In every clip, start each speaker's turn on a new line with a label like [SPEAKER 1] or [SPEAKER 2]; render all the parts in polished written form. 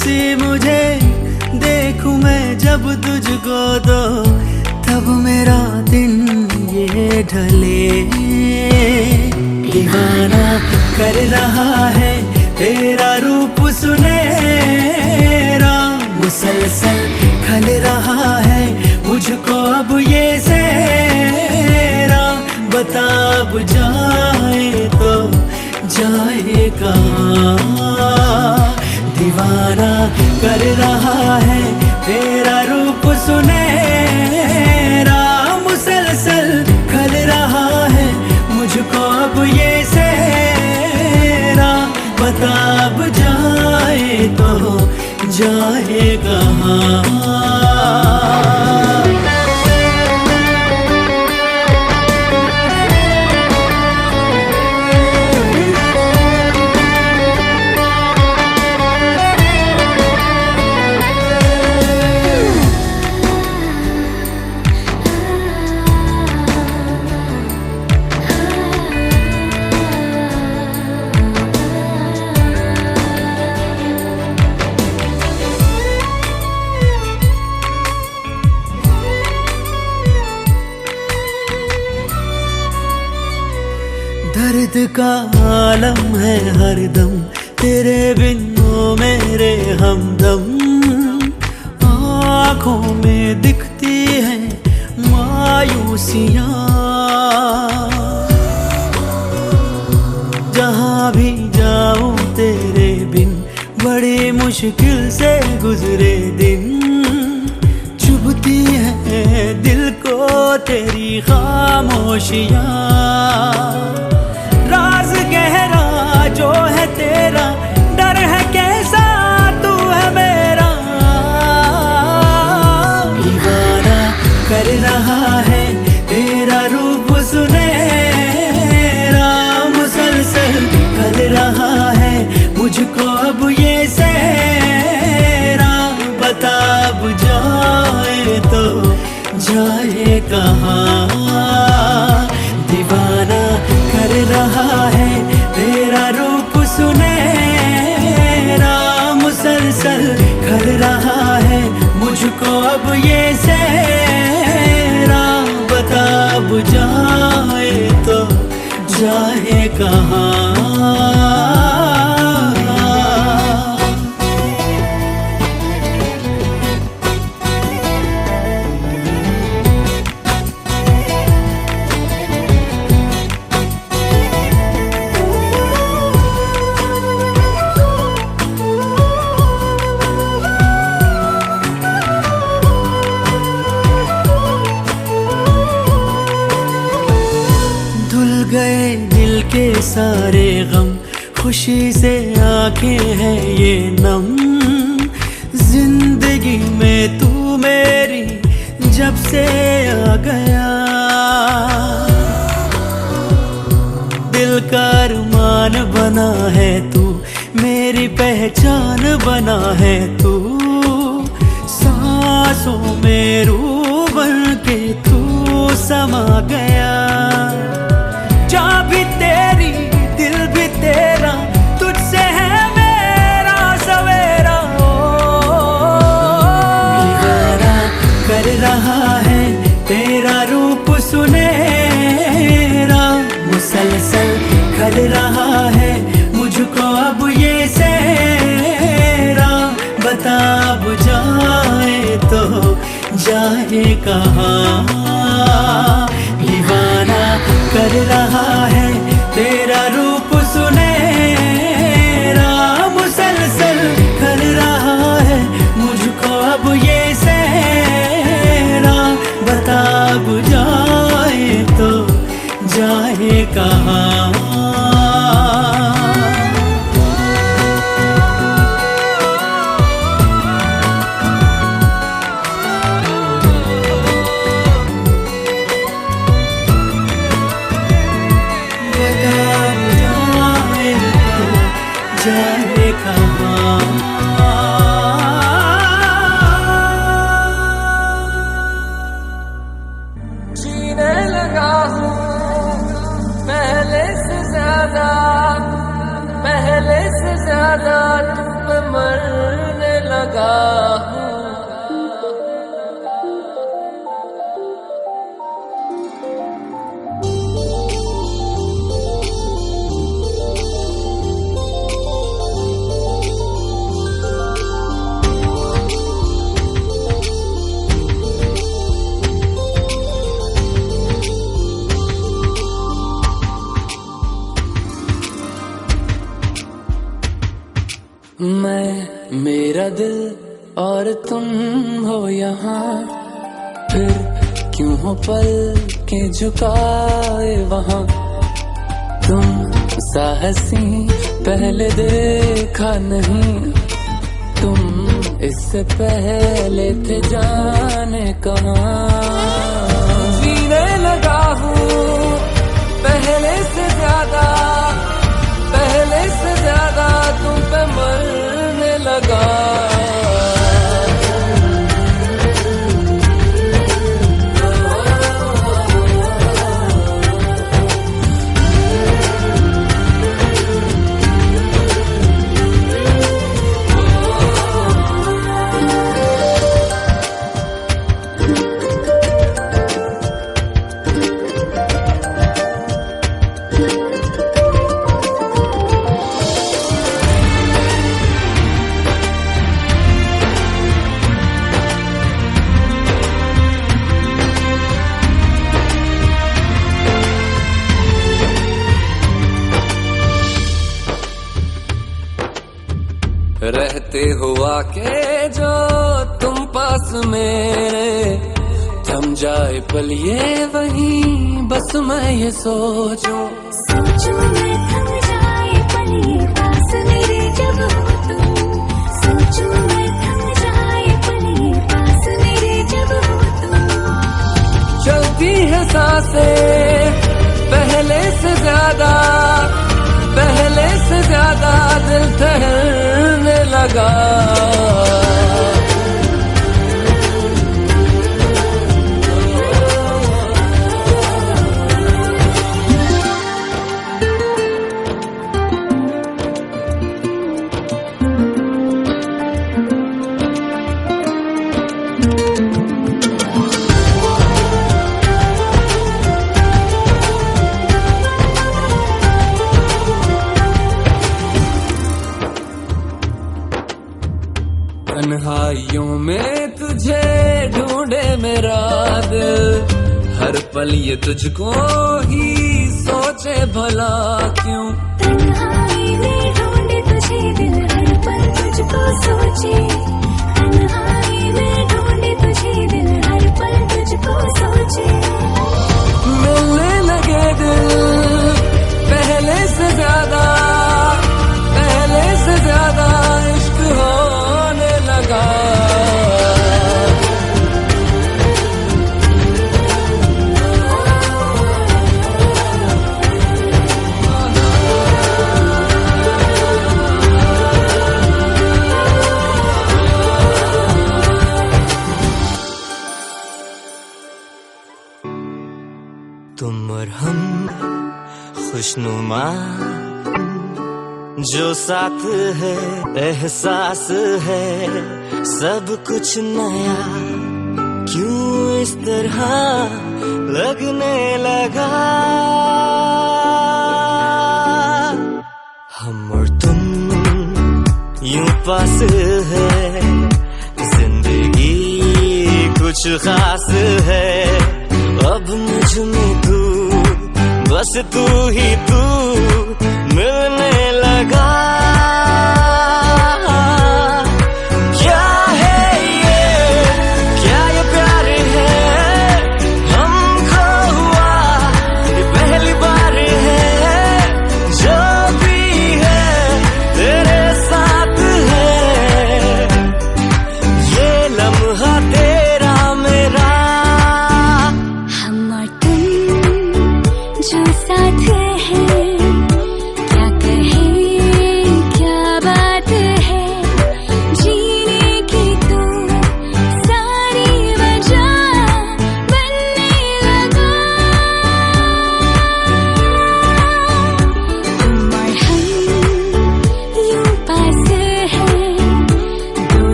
[SPEAKER 1] सी मुझे देखूं मैं जब तुझको तो तब मेरा दिन ये ढले। दीवाना कर रहा है तेरा रूप सुनहरा, मुसलसल खल रहा है मुझको अब ये सेहरा। बता अब जाए तो जाए कहाँ, दीवाना कर रहा है तेरा रूप सुनहरा, मुसलसल खल रहा है मुझको अब ये सेहरा। बता अब जाए तो जाए कहाँ। दर्द का आलम है हरदम तेरे बिन वो मेरे हमदम। आँखों में दिखती है मायूसियाँ, जहाँ भी जाऊँ तेरे बिन बड़ी मुश्किल से गुजरे दिन। चुभती है दिल को तेरी खामोशियाँ, राज गहरा जो है तेरा, डर है कैसा तू है मेरा। दीवाना कर रहा है तेरा रूप सुनहरा, मुसलसल खल रहा है मुझको अब ये सेहरा। बता अब जाए तो जाए कहाँ, दीवाना कर रहा है तेरा रूप सुनहरा, मुसलसल खल रहा है मुझको अब ये सेहरा। बता अब जाए तो जाए कहाँ। गए दिल के सारे गम, खुशी से आंखें हैं ये नम। जिंदगी में तू मेरी जब से आ गया, दिल का अरमान बना है तू, मेरी पहचान बना है तू। सांसों में रूह बन के तू समा गया, जा भी तेरी दिल भी तेरा, तुझसे है मेरा सवेरा। दीवाना कर रहा है तेरा रूप सुनहरा, मुसलसल खल रहा है मुझको अब ये सेहरा। बता अब जाए तो जाए कहाँ, दीवाना कर रहा है तेरा रूप सुनहरा, मुसलसल खल रहा है मुझको अब ये सेहरा। बता अब जाए तो जाए कहाँ। जाने कहाँ।
[SPEAKER 2] जीने लगा हूँ पहले से ज्यादा तुम पे मरने लगा हूँ। मैं, मेरा दिल और तुम हो यहाँ, फिर क्यों हो पल के झुकाए वहाँ। तुम साहसी पहले देखा नहीं, तुम इससे पहले थे जाने कहाँ। जीने लगा हूँ पहले से ज्यादा, पहले से ज्यादा तुम पे मरने लगा। रहते हुआ के जो तुम पास मेरे, थम जाए पल ये वहीं बस मैं ये सोचूं।
[SPEAKER 3] सोचूं मैं थम जाए पल ये पास मेरे जब हो तुम। सोचूं मैं थम जाए पल ये पास मेरे जब हो तुम।
[SPEAKER 2] चलती है सांसें पहले से ज्यादा, पहले से ज्यादा दिल ठहरने लगा। तन्हाइयों में तुझे ढूंढे मेरा दिल, हर पल ये तुझको ही सोचे भला क्यों।
[SPEAKER 3] तन्हाई में ढूंढे तुझे दिल, हर पल तुझको सोचे। तन्हाई में ढूंढे तुझे दिल, हर पल तुझको सोचे।
[SPEAKER 2] मिलने लगे दिल पहले से ज्यादा, पहले से ज्यादा इश्क होने लगा।
[SPEAKER 1] तुम और हम खुशनुमा, जो साथ है एहसास है सब कुछ नया। क्यों इस तरह लगने लगा, हम और तुम यूं पास है, जिंदगी कुछ खास है। अब मुझ में तू, बस तू ही तू मिलने लगा। क्या है ये, क्या ये प्यार है, हमको हुआ ये पहली बार है। जो भी है तेरे साथ है, ये लम्हा तेरा मेरा।
[SPEAKER 3] हम और तुम जो साथ है, क्या कहे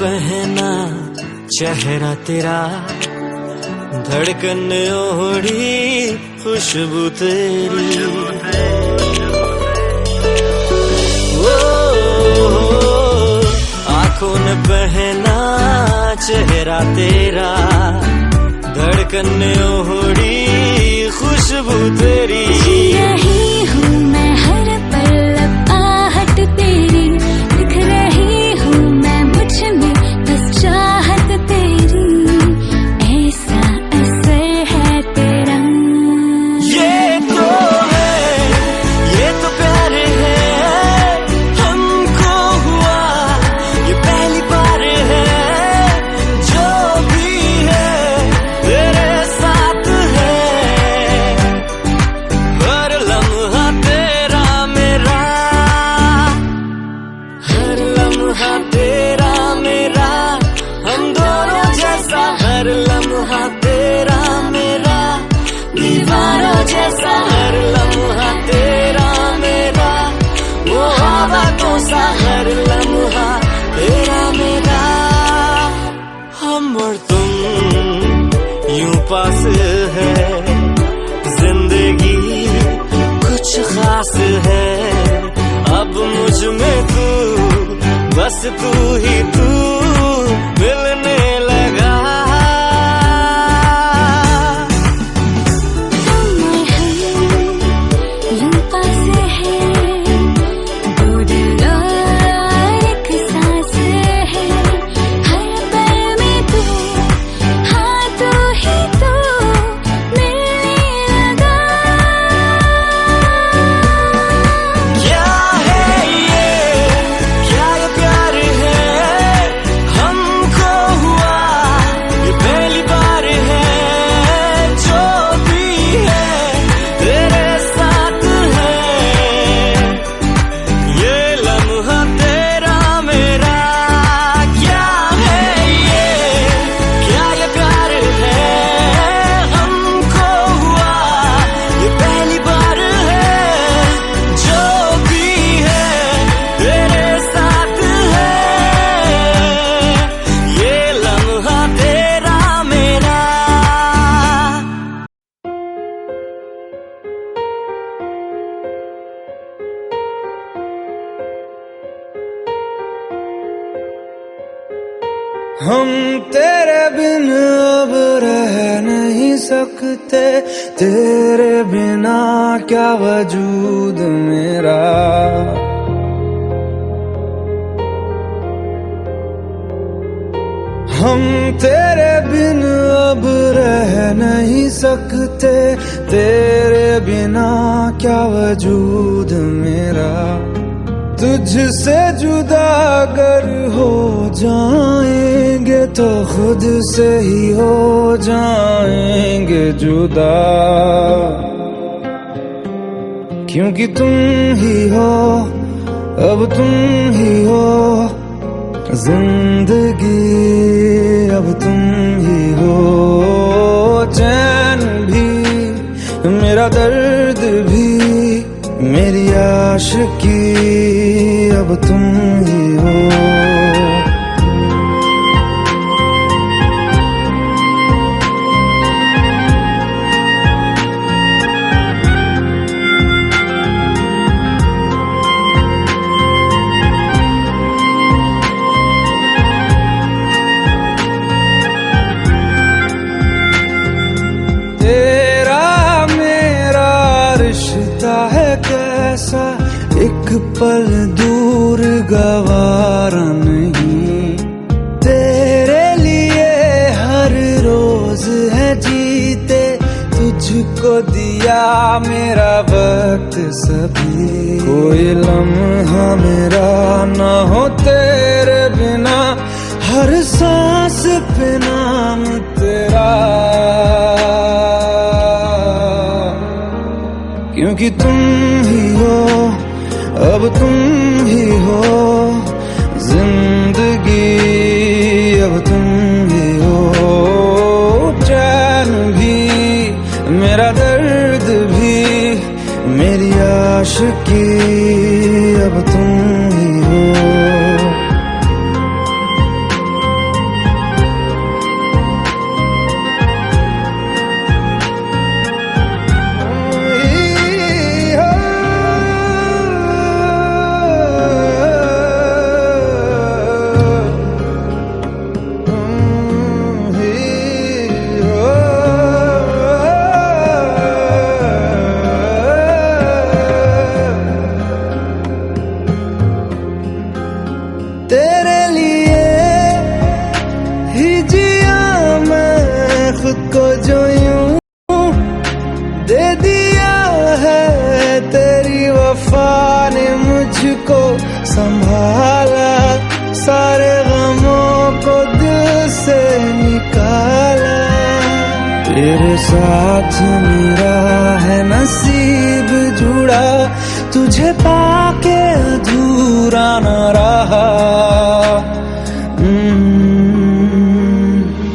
[SPEAKER 1] पहना चेहरा तेरा, धड़कन ओढ़ी खुशबू तेरी। आंखों ने पहना चेहरा तेरा, धड़कन ओढ़ी खुशबू तेरी।
[SPEAKER 3] जी रही हूँ मैं हर पल आहट तेरी, दिख रही हूँ मैं मुझ में बस चाहत तेरी, ऐसा असर है तेरा।
[SPEAKER 1] ये तो है, ये तो प्यार है, हमको हुआ ये पहली बार है। जो भी है तेरे साथ है, हर लम्हा तेरा मेरा, हर लम्हा तेरा मेरा, हम दोनों जैसा। हर लम्हा तेरा मेरा, दीवारों जैसा। हर लम्हा तेरा मेरा, वो आवाज़ों सा। हर लम्हा तेरा मेरा, हम और तुम यूं पास है, जिंदगी कुछ खास है। अब मुझ में तू, बस तू ही तू मिलने लगा।
[SPEAKER 3] यूं पास है, दो दिल और एक सांस है, हर पल में तू, हाँ तू ही तू मिलने लगा।
[SPEAKER 1] क्या है ये, क्या ये प्यार है, हमको हुआ ये पहली बार है। जो भी है तेरे साथ है, ये लम्हा तेरा मेरा। क्या है ये, क्या ये प्यार है, हमको हुआ ये पहली बार है। जो भी है तेरे साथ है, ये लम्हा तेरा मेरा। हम तेरे बिन अब रह नहीं सकते, तेरे बिना क्या वजूद मेरा। हम तेरे बिन अब रह नहीं सकते, तेरे बिना क्या वजूद मेरा। तुझसे जुदा अगर हो जाएंगे तो खुद से ही हो जाएंगे जुदा, क्योंकि तुम ही हो, अब तुम ही हो जिंदगी, अब तुम ही हो। चैन भी मेरा दर्द भी, मेरी आशिकी, अब तुम ही हो। तेरा मेरा रिश्ता है कैसा, एक पल दूर गवारा नहीं। तेरे लिए हर रोज है जीते, तुझको दिया मेरा वक्त सभी। कोई लम्हा मेरा ना हो तेरे बिना, हर सांस पे नाम तेरा, क्योंकि तुम ही हो, अब तुम ही हो जिंदगी, अब तुम ही हो। चैन भी मेरा दर्द भी, मेरी आशिकी, अब तुम ही हो। संभाला, सारे गमों को दिल से निकाला। तेरे साथ मेरा है नसीब जुड़ा, तुझे पाके अधूरा न रहा।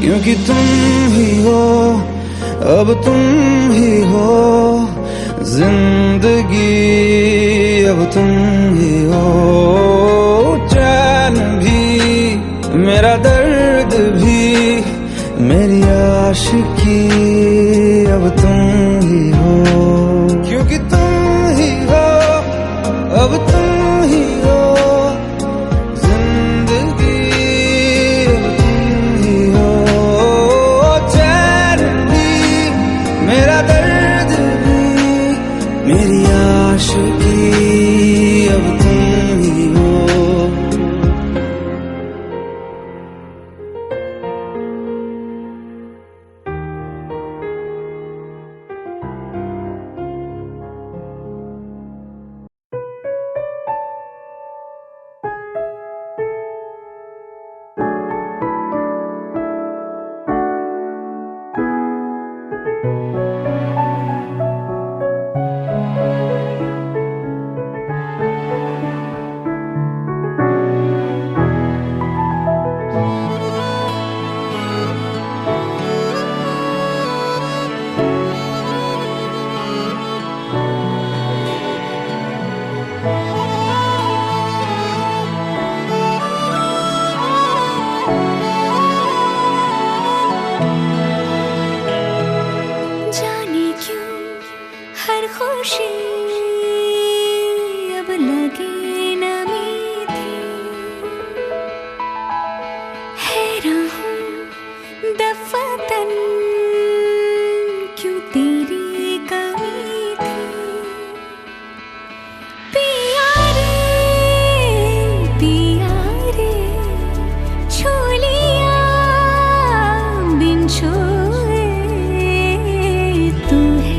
[SPEAKER 1] क्योंकि तुम ही हो, अब तुम ही हो जिंदगी, अब तुम ही हो। चैन भी, मेरा दर्द भी, मेरी आशिकी, अब तुम ही हो। क्योंकि तुम ही हो, अब तुम ही हो जिंदगी, अब तुम ही हो। चैन भी, मेरा दर्द भी, मेरी आशिकी, अब तुम ही हो।
[SPEAKER 3] जाने क्यों हर खुशी अब लगे न मीठी, हैरान हूँ दफातन क्यों तेरी कमी थी। पिया रे छू लिया बिन छुए, तू है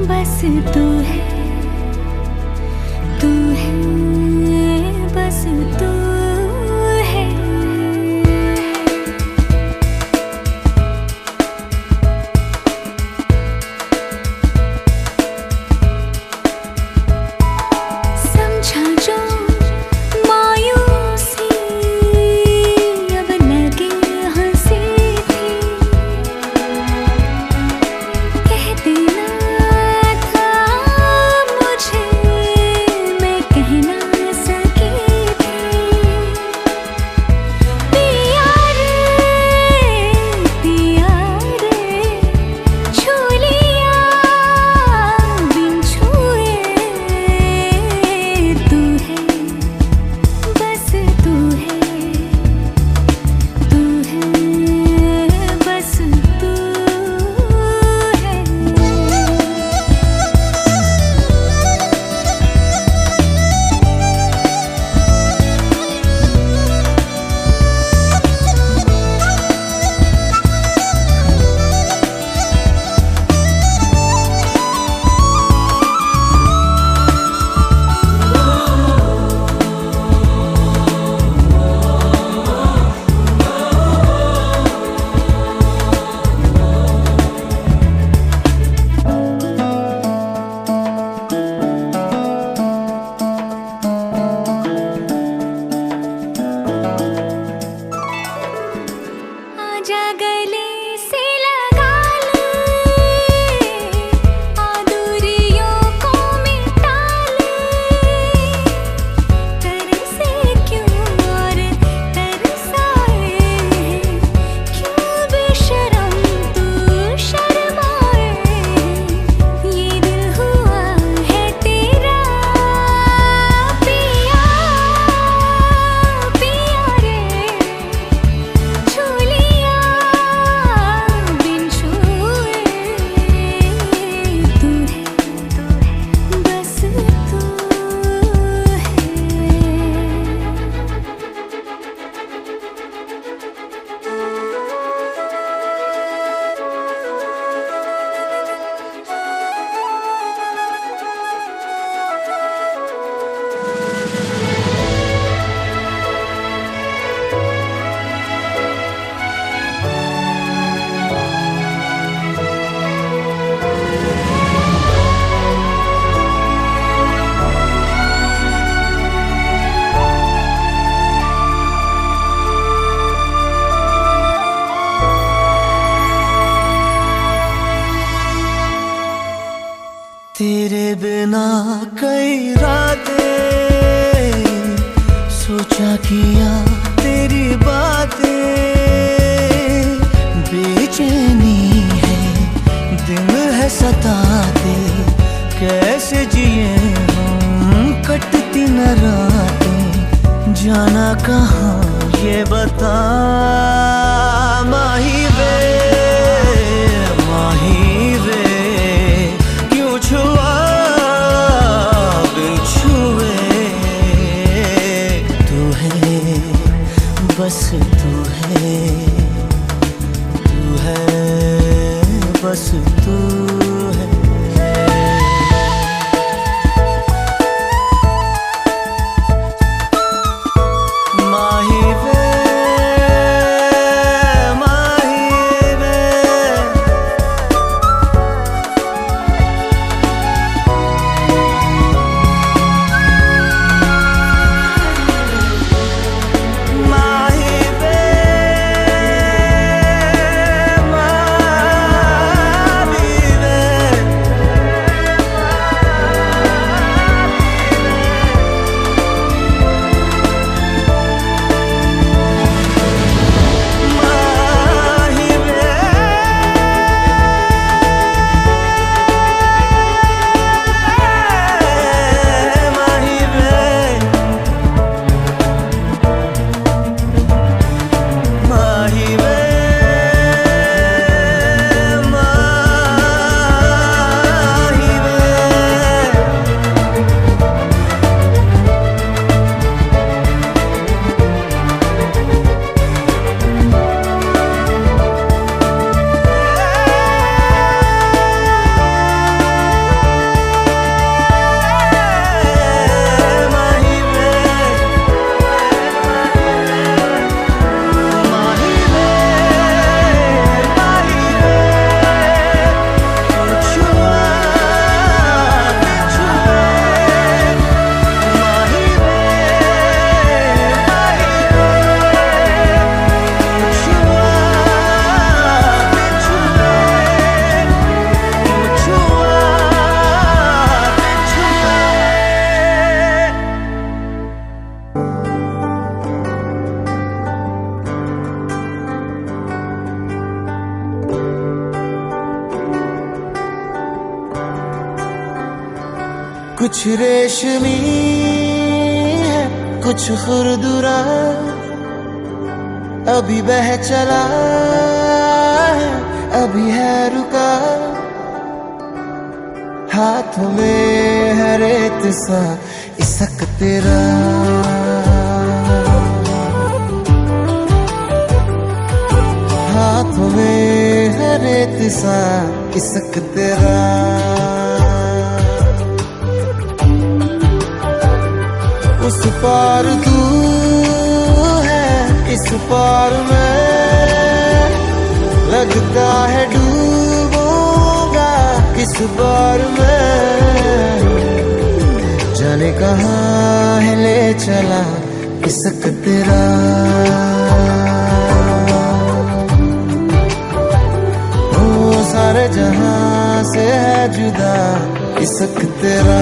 [SPEAKER 3] बस तू है, तू है बस तू है। समझा जो मायूसी अब लगे हंसी थी, कह देना था मुझे मैं कह ना सकी थी।
[SPEAKER 1] बिना कई रातें सोचा किया तेरी बातें, बेचैनी है दिन है सताते, कैसे जिए हम कटती न रातें, जाना कहाँ ये बता माही वे, माही वे क्यों छुआ बिन छुए, तू है बस तू है, तू है बस तू है। कुछ रेशमी है कुछ खुरदुरा, अभी बह चला है अभी है रुका, हाथों में है रेत सा इसक तेरा, हाथों में है रेत सा इसक तेरा, उस पार तू है इस पार मैं, लगता है डूबूंगा इस बार मैं, जाने कहाँ है ले चला इसक तेरा, ओ सारे जहां से है जुदा इसक तेरा,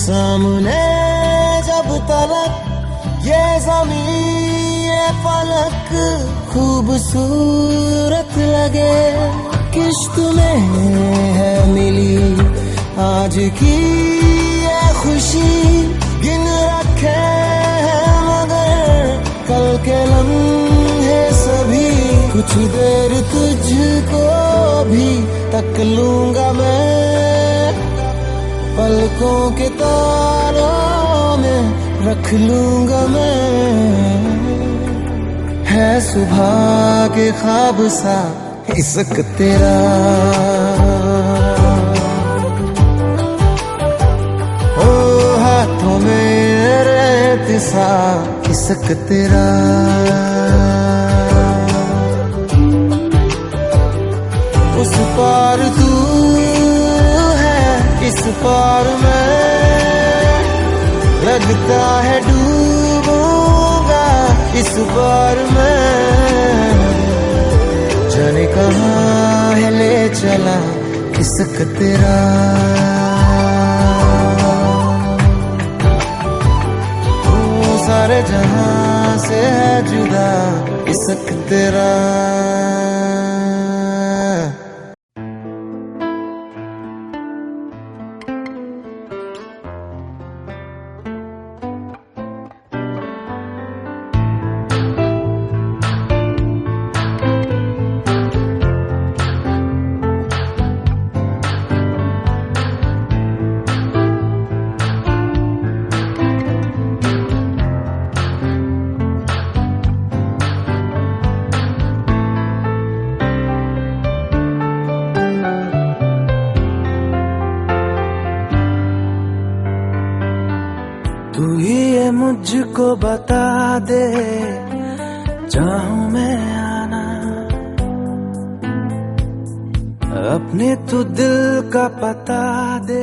[SPEAKER 1] सामने जब तलक ये ज़मीन ये फलक खूबसूरत लगे, किश्त में है मिली आज की ये खुशी, गिन रखे हैं मगर कल के लम्हे सभी, कुछ देर तुझको भी तक लूंगा मैं, पलकों के तारों में रख लूंगा मैं, है सुबह के ख्वाब सा इश्क तेरा ओ हाथों में रहते सा इश्क तेरा उस पार तू है इस पार मैं लगता है डूबूंगा इस बार मैं जाने कहाँ है ले चला इश्क तेरा ओ सारे जहां से है जुदा इश्क तेरा तू ही ये मुझको बता दे चाहूं मैं आना अपने तू दिल का पता दे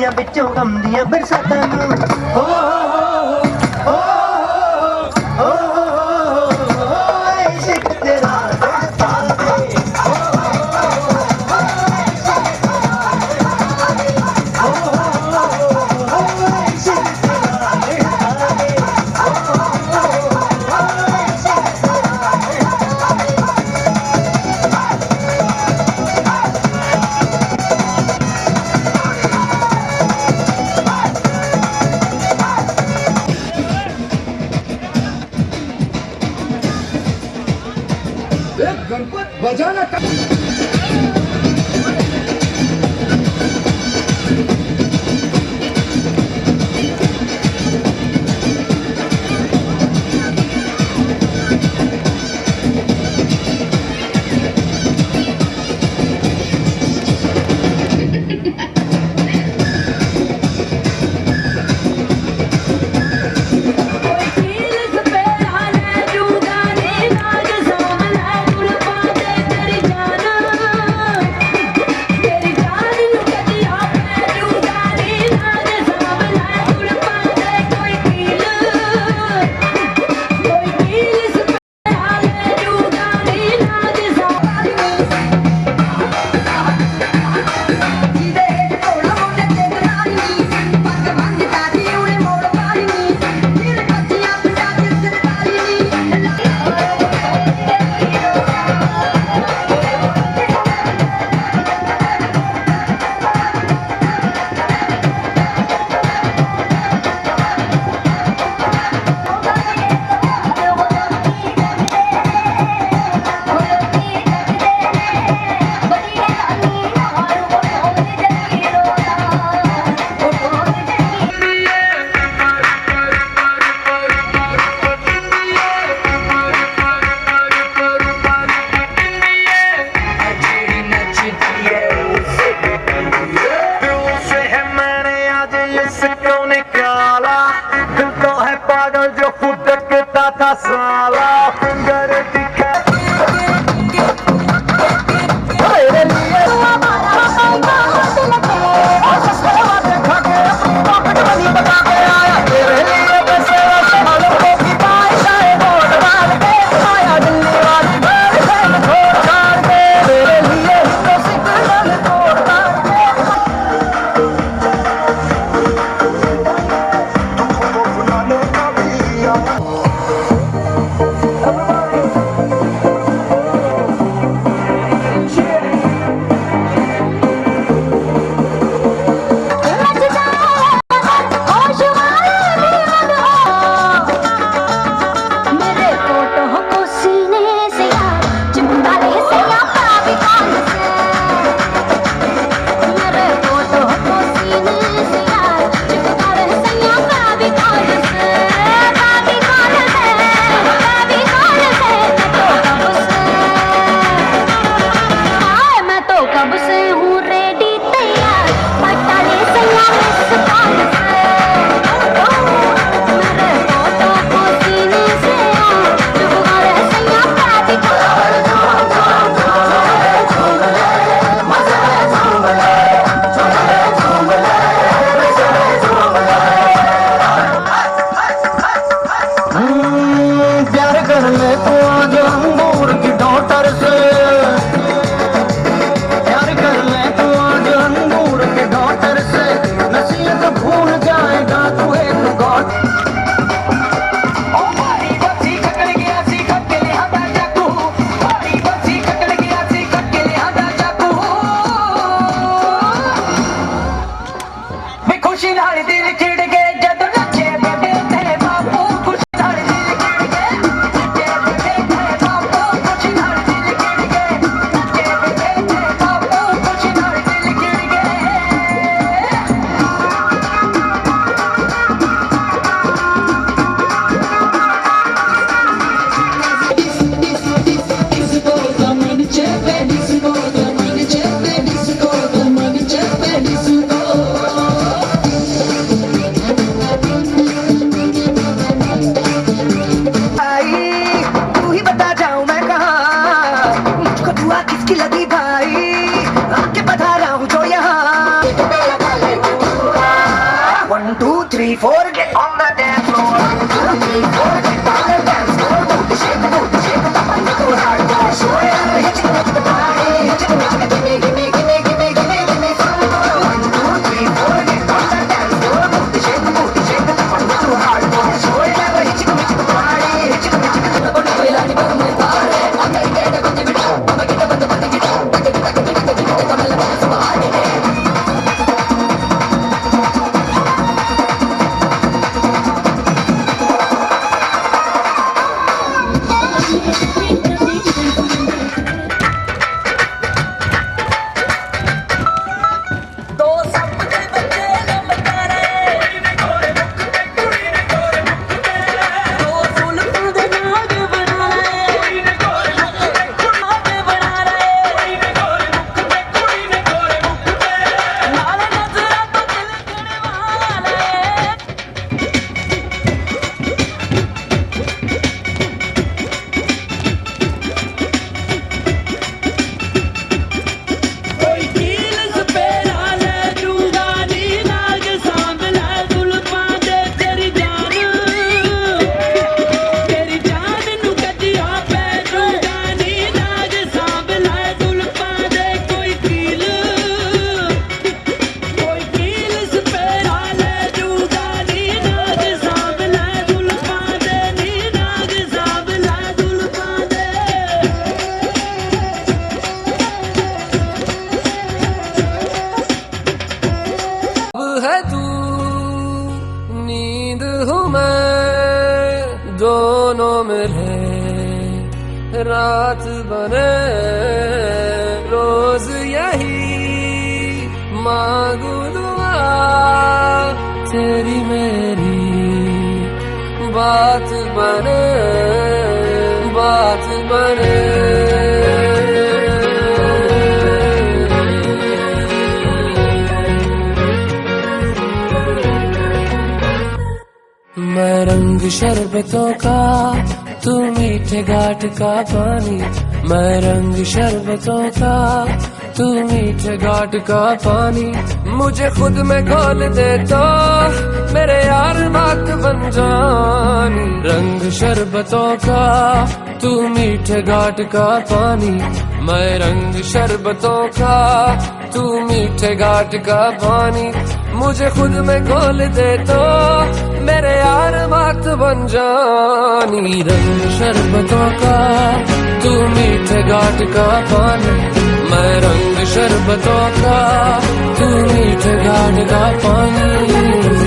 [SPEAKER 4] ਖੁਸ਼ੀਆਂ ਵਿੱਚੋਂ ਗਮ ਦੀਆਂ ਬਰਸਾਤਾਂ ਨੂੰ ਹੋ ਹੋ ਹੋ ਇਸ਼ਕ ਤੇਰਾ
[SPEAKER 5] गणपत बजाना साला फिंगर दिखा तेरे लिए देखा के अपनी पॉकेट मनी बता के आया तेरे लिए पैसे वालों की बारिश आए वोट डाल के आया दिल्ली वाली बारिश छोड़ छाड़ के तेरे लिए तो सिग्नल तोड़ डाल के 3, 4, get on the dance floor. 1, 2, 3, 4, get on the dance floor. Booty shake, tap on the little hardcore. Show ya, hit you with the body, hit you with the gimme, gimme, gimme, gimme, gimme, gimme some more. 1, 2, 3, 4, get on the dance floor. Booty shake, tap on the little hardcore. Show ya, hit you with the body, hit you with the gimme, gimme, gimme, gimme,
[SPEAKER 2] है तू नींद हूँ मैं दोनों मिले रात बने रोज यही मांगू दुआ तेरी मेरी बात बने बात बने मैं रंग शरबतों का तू मीठे घाट का पानी मैं रंग शरबतों का तू मीठे घाट का पानी मुझे खुद में घोल दे तो मेरे यार बात बन जानी रंग शरबतों का तू मीठे घाट का पानी मैं रंग शरबतों का तू मीठे घाट का पानी मुझे खुद में घोल दे तो मेरे यार बात बन जानी रंग शरबतों का तू मीठे घाट का पानी मैं रंग शरबतों का तू मीठे घाट का पानी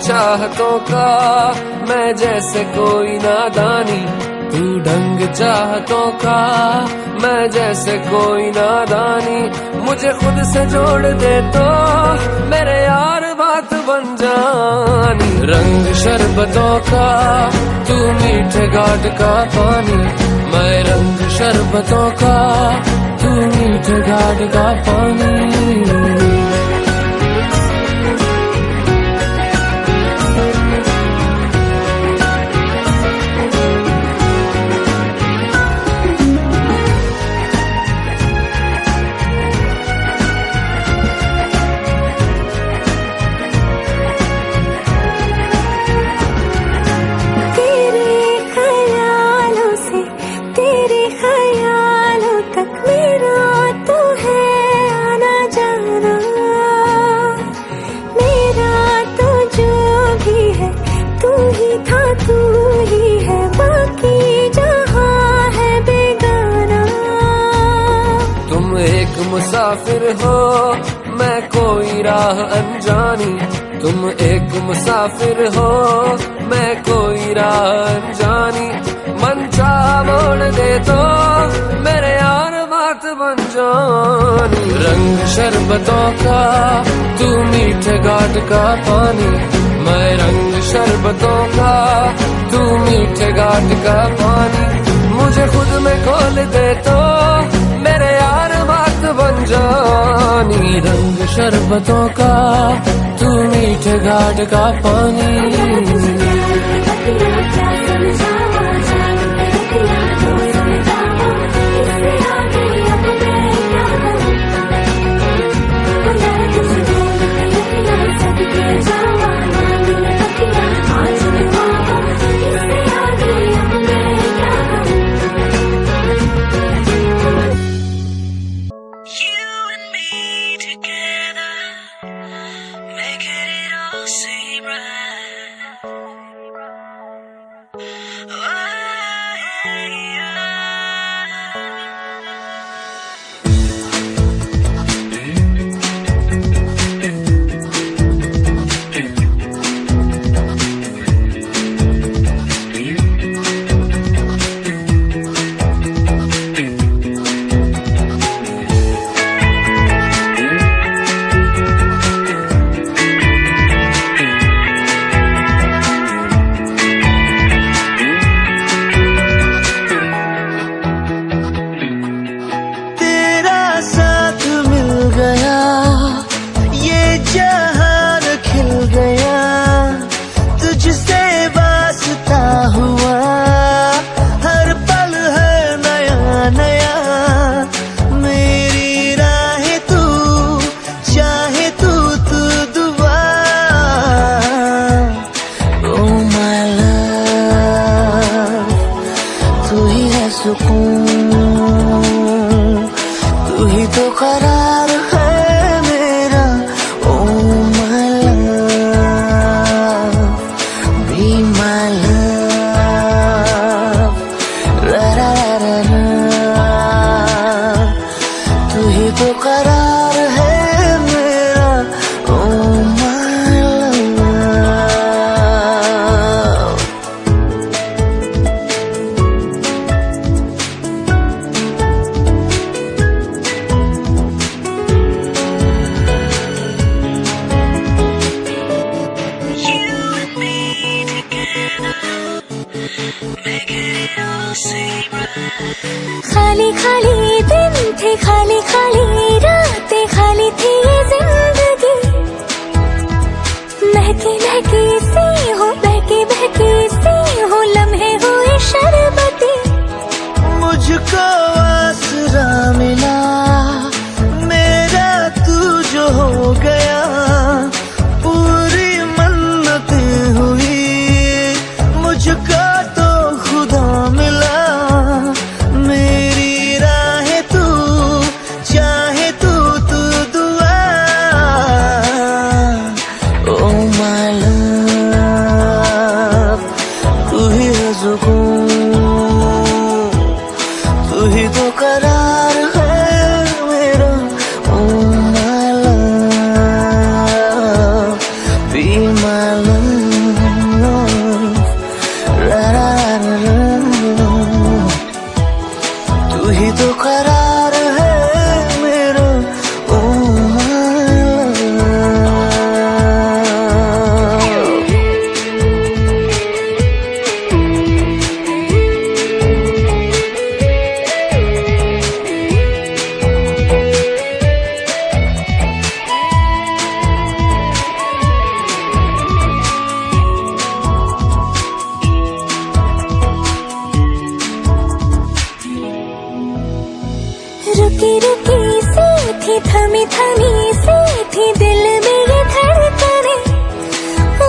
[SPEAKER 2] चाहतों का मैं जैसे कोई नादानी तू ढंग चाहतों का मैं जैसे कोई नादानी मुझे खुद से जोड़ दे तो मेरे यार बात बन जानी रंग शरबतों का तू मीठे घाट का पानी मैं रंग शरबतों का तू मीठे घाट का पानी
[SPEAKER 3] तेरे ख्यालों तक मेरा तो है आना जाना
[SPEAKER 2] मुसाफिर हो, मैं कोई राह अनजानी। तुम एक मुसाफिर हो, मैं कोई राह अनजानी। मन चाह मोड़ दे तो मेरे यार बात बन जानी। रंग शरबतों का तू मीठे घाट का पानी, मैं रंग शरबतों का तू मीठे घाट का पानी। मुझे खुद में खोल दे तो मेरे यार बात बन जानी। रंग शरबतों का तू मीठे घाट का पानी।
[SPEAKER 1] तू ही तो करार है मेरा, oh my love, be my love, रा रा रा रा, तू ही तो करार है मेरा, ओ माय लव।
[SPEAKER 3] खाली खाली दिन थे, खाली खाली रातें, खाली थी ये जिंदगी। महकी महकी सी हो, बहकी बहकी सी हो, लम्हे हुए शरबती।
[SPEAKER 1] मुझको आसरा मिला मेरा, तू जो हो गया, पूरी मन्नतें हुई मुझको तो खुदा मिला। मेरी राहें तू चाहे तू दुआ, ओ माय लव, तू ही है सुकून, तू ही तो करार है मेरा, oh my love, be my love, रा रा रा रा, तू ही तो करार है मेरा, ओ माय लव।
[SPEAKER 3] रुकी रुकी सी थी, थमी थमी सी थी दिल में ये धड़कने। ओ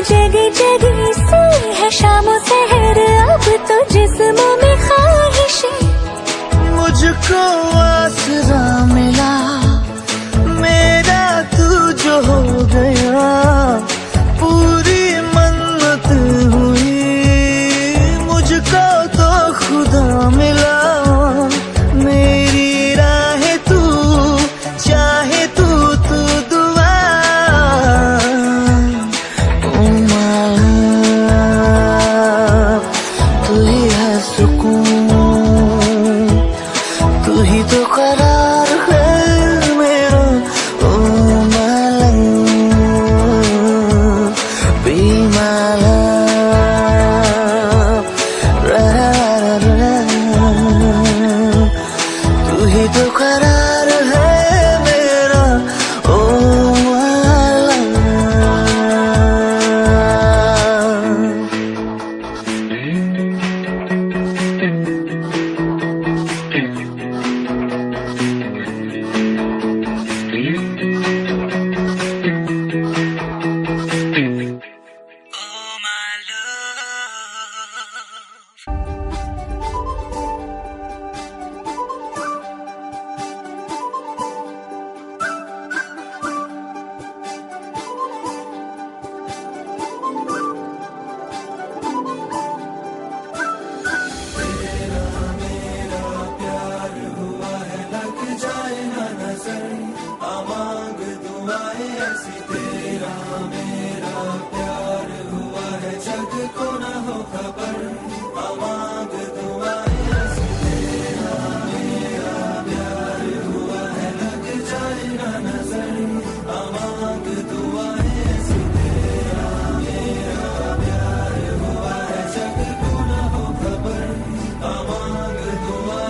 [SPEAKER 3] जगी जगी सी है शामों सहर, अब तो जिस्मों में ख्वाहिशें।
[SPEAKER 1] मुझको आसरा मिला मेरा, तू जो हो गया, पूरी मन्नत हुई मुझको तो खुदा मिला। मेरी राहें तू सुकून, तू ही तो करार है मेरा, ओ मालूम, बी मालूम, तू ही तो करार है मेरा, ओ मालूम।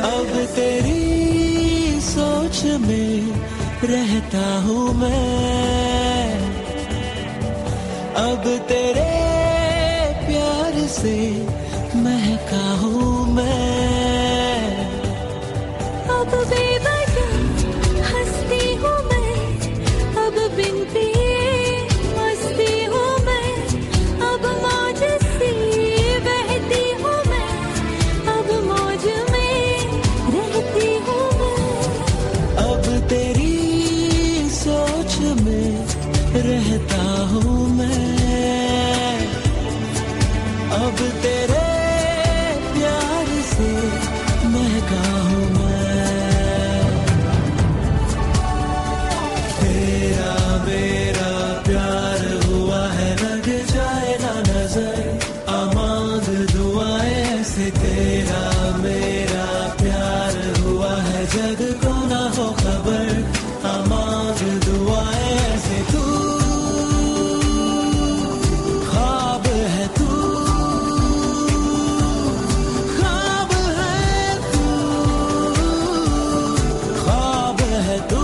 [SPEAKER 1] अब तेरी सोच में रहता हूँ मैं, अब तेरे प्यार से महका हूँ मैं।
[SPEAKER 3] अब बेवजह हंसती हूँ मैं, अब बिन पिए मस्ती हूँ मैं, अब मौज सी बहती हूँ मैं, अब मौज में रहती हूँ मैं।
[SPEAKER 1] अब तेरी सोच में रहता हूँ मैं, अब तेरे प्यार से महका हूँ मैं। तेरा मेरा प्यार हुआ है, लग जाए ना नजर, अमांग दुआएं ऐसे। तेरा मेरा प्यार हुआ है, जग को ना हो खबर, अमांग दुआएं ऐसे। तू ख्वाब है, तू ख्वाब है, तू ख्वाब है, तू।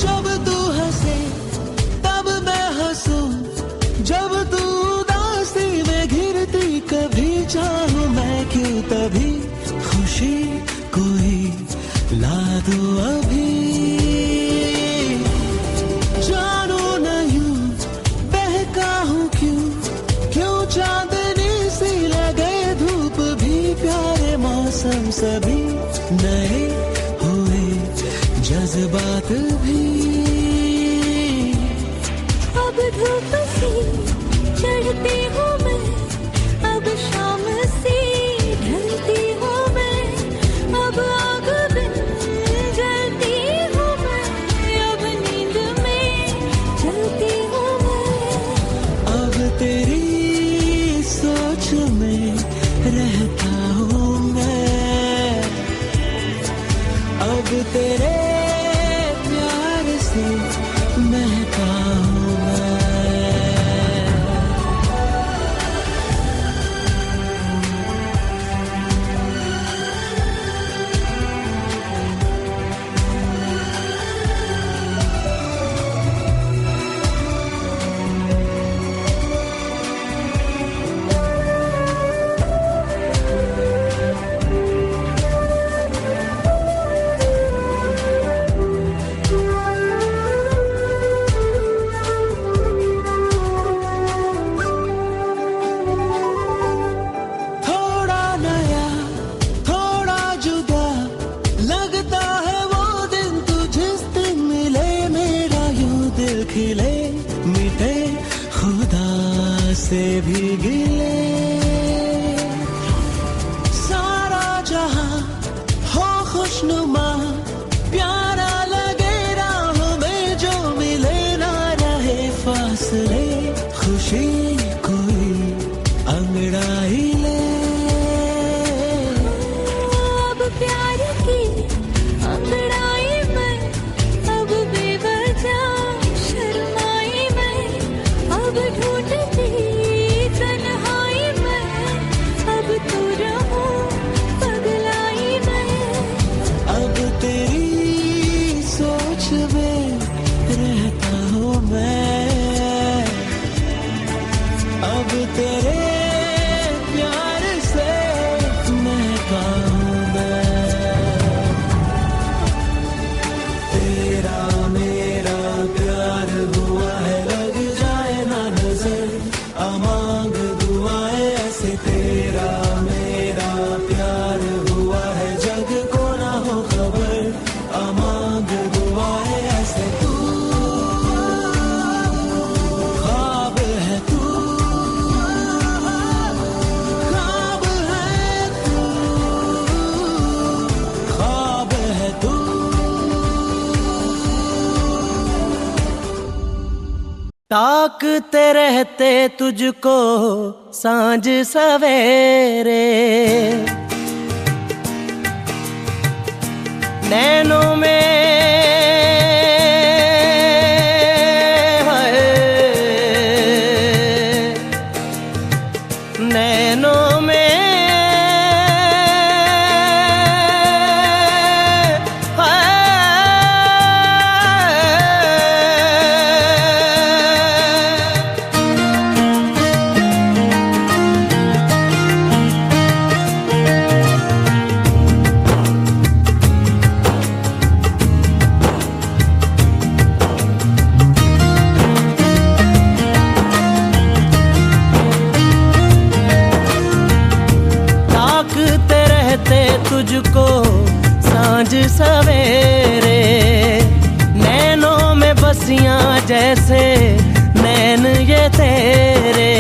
[SPEAKER 1] जब तू हंसे तब मैं हंसूं, जब तू उदासी में घिरती, कभी चाहूं मैं क्यों तभी खुशी कोई ला दो अभी। जानू नहीं बहका हूँ क्यों, क्यों चांदनी सी लगे धूप भी, प्यारे मौसम सभी नए हुए जज्बात भी।
[SPEAKER 3] अब धूप सी चढ़ती हूँ मैं, अब शाम सी ढलती हूँ मैं, अब आग बिन जलती हूँ मैं, अब नींद में चलती हूँ मैं।
[SPEAKER 1] अब तेरी सोच में रहता हूँ मैं, अब तेरे प्यार से महका हूँ मैं। खिले मिटे खुदा से भी गिले, सारा जहां हो खुशनुमा, प्यारा लगे राह में जो मिले ना रहे फासले, खुशी कोई अंगड़ाई ले।
[SPEAKER 3] अब प्यार की अंगड़ाई में, अब बेवजह शर्माई मैं, अब ढूंढती तन्हाई में, अब तू रहूं पगलाई मैं।
[SPEAKER 1] अब तेरी सोच में रहता हूँ मैं, अब तेरे प्यार से महका हूँ मैं। तेरा मेरा प्यार हुआ है लग जाए ना नजर, अमांग दुआएं ऐसे। तेरा मेरा प्यार हुआ है जग को ना हो खबर, अमांग दुआएं ऐसे। तू ख्वाब है, तू ख्वाब है, तू ख्वाब है, तू। ताकते रहते तुझको सांझ सवेरे, नैनों में हाय, नैनों में ताकते रहते तुझको सांझ सवेरे, नैनों में बसियां जैसे नैन ये तेरे,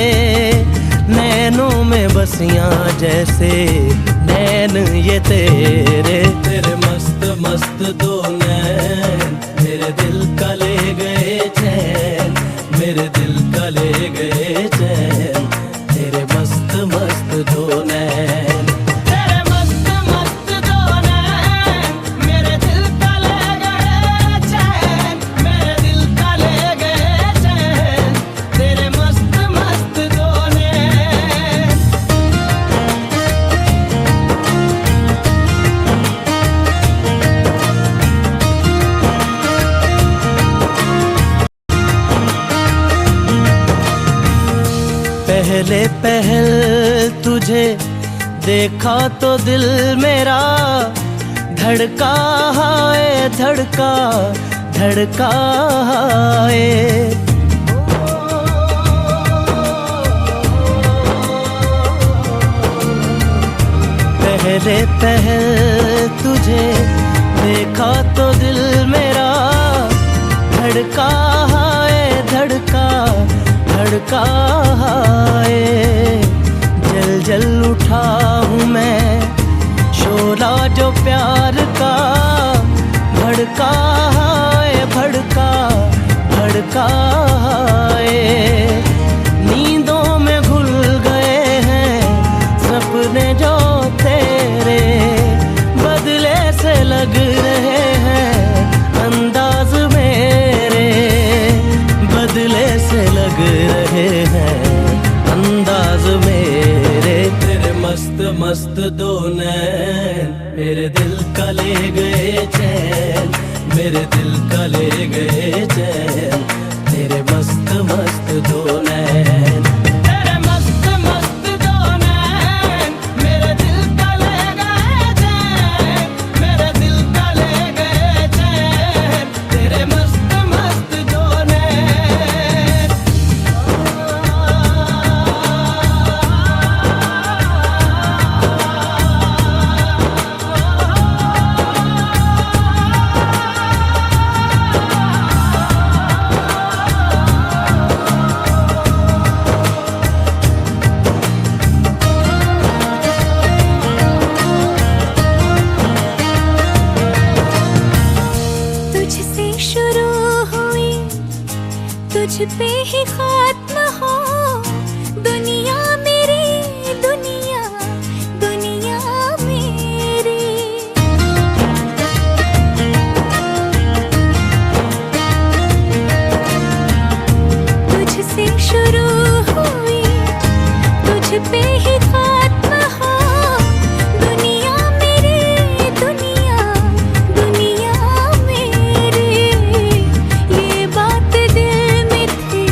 [SPEAKER 1] नैनों में बसियां जैसे नैन ये तेरे। तेरे मस्त मस्त दो नैन मेरे दिल का ले गए चैन, मेरे दिल का ले गए चैन, तेरे मस्त मस्त दो नैन। तेरे मस्त मस्त दो नैन मेरे दिल का ले गए चैन, मेरे दिल का ले गए चैन, तेरे मस्त मस्त दो नैन। पहले पहल तुझे देखा तो दिल मेरा धड़का है, धड़का धड़का है। पहले पहल तुझे देखा तो दिल मेरा धड़का है, धड़का धड़का है। जल जल उठा हूँ मैं शोला जो प्यार का, भड़का है, भड़का भड़का है। नींदों में घुल गए हैं सपने जो तेरे, बदले से लग रहे हैं अंदाज मेरे, बदले से लग रहे हैं अंदाज मेरे। तेरे मस्त मस्त दो नैन मेरे दिल का ले गए चैन, मेरे दिल का ले गए चैन, तेरे मस्त मस्त दो नैन। तेरे मस्त मस्त दो नैन मेरे दिल का ले गए चैन, मेरे दिल का ले गए चैन, तेरे मस्त मस्त दो नैन।
[SPEAKER 3] तुझ पे ही खात्मा हो दुनिया मेरी, दुनिया दुनिया मेरी। तुझसे शुरू हुई तुझ पे ही खात्मा हो दुनिया मेरी, दुनिया दुनिया मेरी। ये बात दिल में थी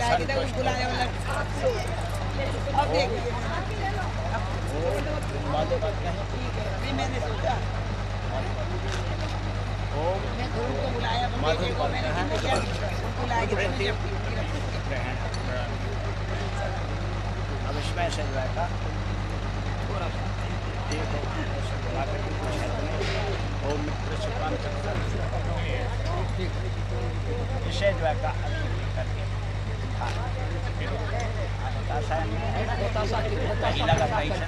[SPEAKER 6] अब देखिए मैंने सोचा मैं गुरु को बुलाया मैंने क्या बुलाया
[SPEAKER 5] अब इसमें से जाएगा ओम मित्र सुखान इसे जो है करके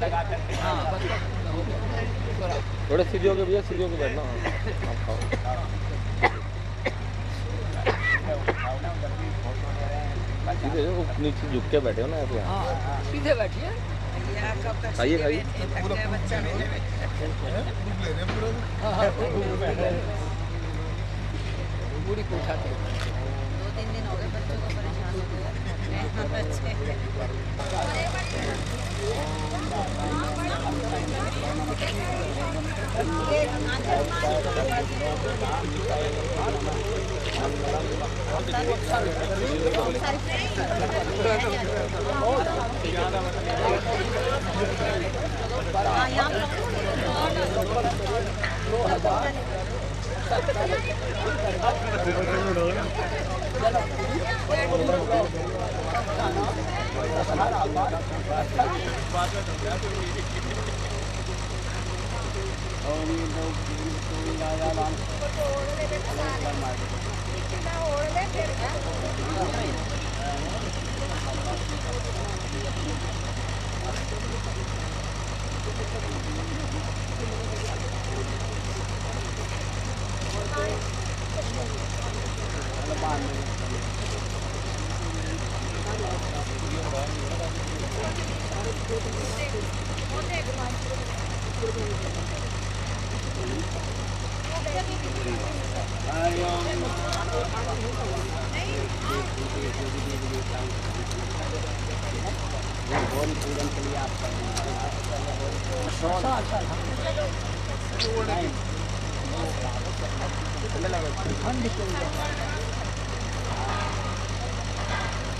[SPEAKER 5] लगा करके
[SPEAKER 7] थोड़े सीढ़ियों के भैया सीढ़ियों के बैठना आप खाओ सीधे वो नीचे झुक के बैठे हो ना यहाँ
[SPEAKER 6] सीधे बैठिए
[SPEAKER 7] खाइए खाइए
[SPEAKER 6] पूरी को उठाते
[SPEAKER 3] 2-3 दिन हो गए बच्चों को परेशान हो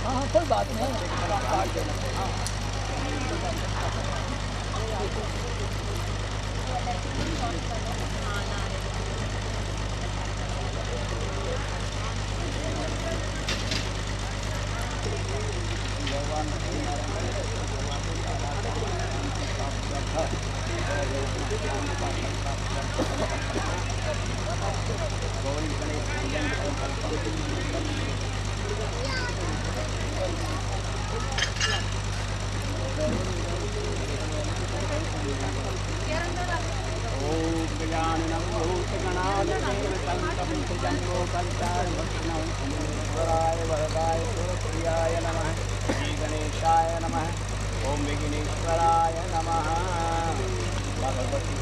[SPEAKER 6] हाँ कोई बात नहीं
[SPEAKER 5] गणेशाय नमः। ओम विघ्नेश्वराय नमः। भगवती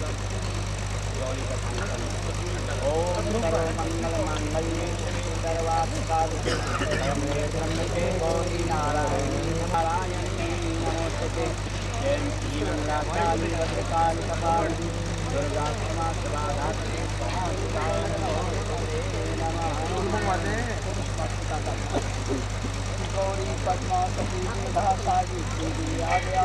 [SPEAKER 5] ओम सर्वमंगलमांगल्ये शिवे सर्वार्थसाधिके शरण्ये त्र्यंबके गौरी नारायणी नारायणी नमोस्तुते। जय श्री मंगलाकाली भद्रकाली कपालिनी दुर्गा क्षमा सदा धात्री गौरी पद्मा सती सागी आज्ञा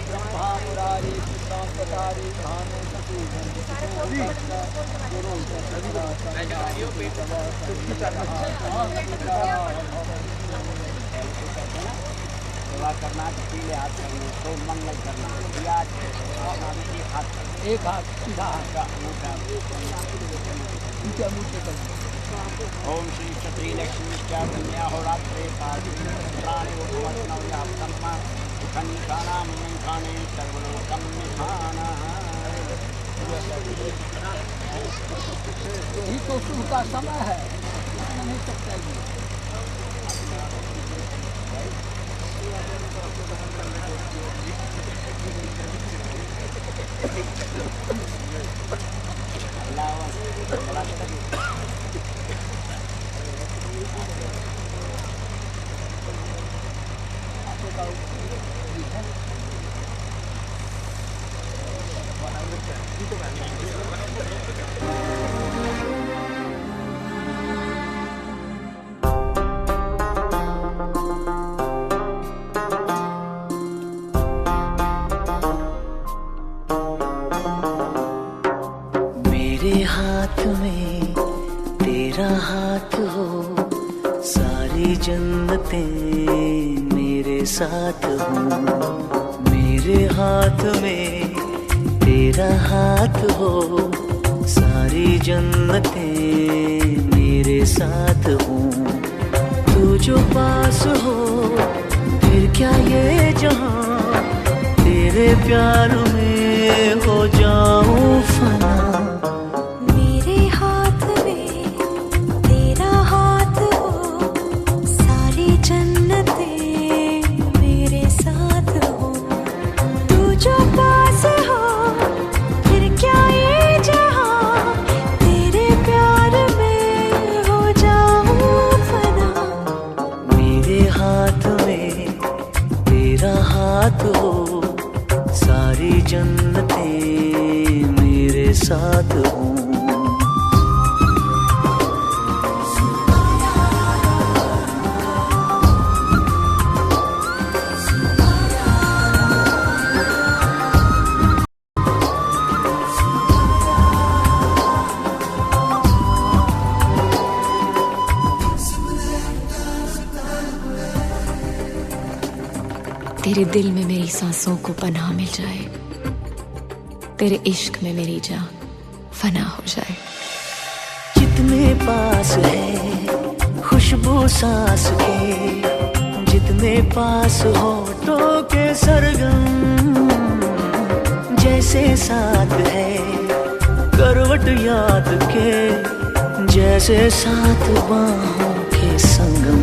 [SPEAKER 5] ब्रह्मा मुरारी कृष्णावतारी भानु सती सेवा करना पीले हाथ करना तो मंगल करना एक हाथ सीधा हाथ का अंगूठा ओम श्री क्षत्रिय लक्ष्मी कन्या होरात्रे प्राणी खंखाना खाने सर्वलोकम निधाना। यही तो शुभ का समय है नहीं सकता अल्लाह
[SPEAKER 1] सारी जन्नतें मेरे साथ हों, मेरे हाथ में तेरा हाथ हो। सारी जन्नतें मेरे साथ हों, तू जो पास हो फिर क्या ये जहां, तेरे प्यार में हो जाऊं फना।
[SPEAKER 3] मेरे हाथ में तेरा हाथ हो, सारी जन्नतें मेरे साथ हो। तू जो पास हो फिर क्या ये जहां, तेरे प्यार में हो जाऊं फना।
[SPEAKER 1] मेरे हाथ में तेरा हाथ हो, सारी जन्नतें मेरे साथ हों।
[SPEAKER 3] तेरे दिल में मेरी सांसों को पनाह मिल जाए, तेरे इश्क में मेरी जान फना हो जाए।
[SPEAKER 1] जितने पास है खुशबू सांस के, जितने पास होठों के सरगम, जैसे साथ है करवट याद के, जैसे साथ बाहों के संगम।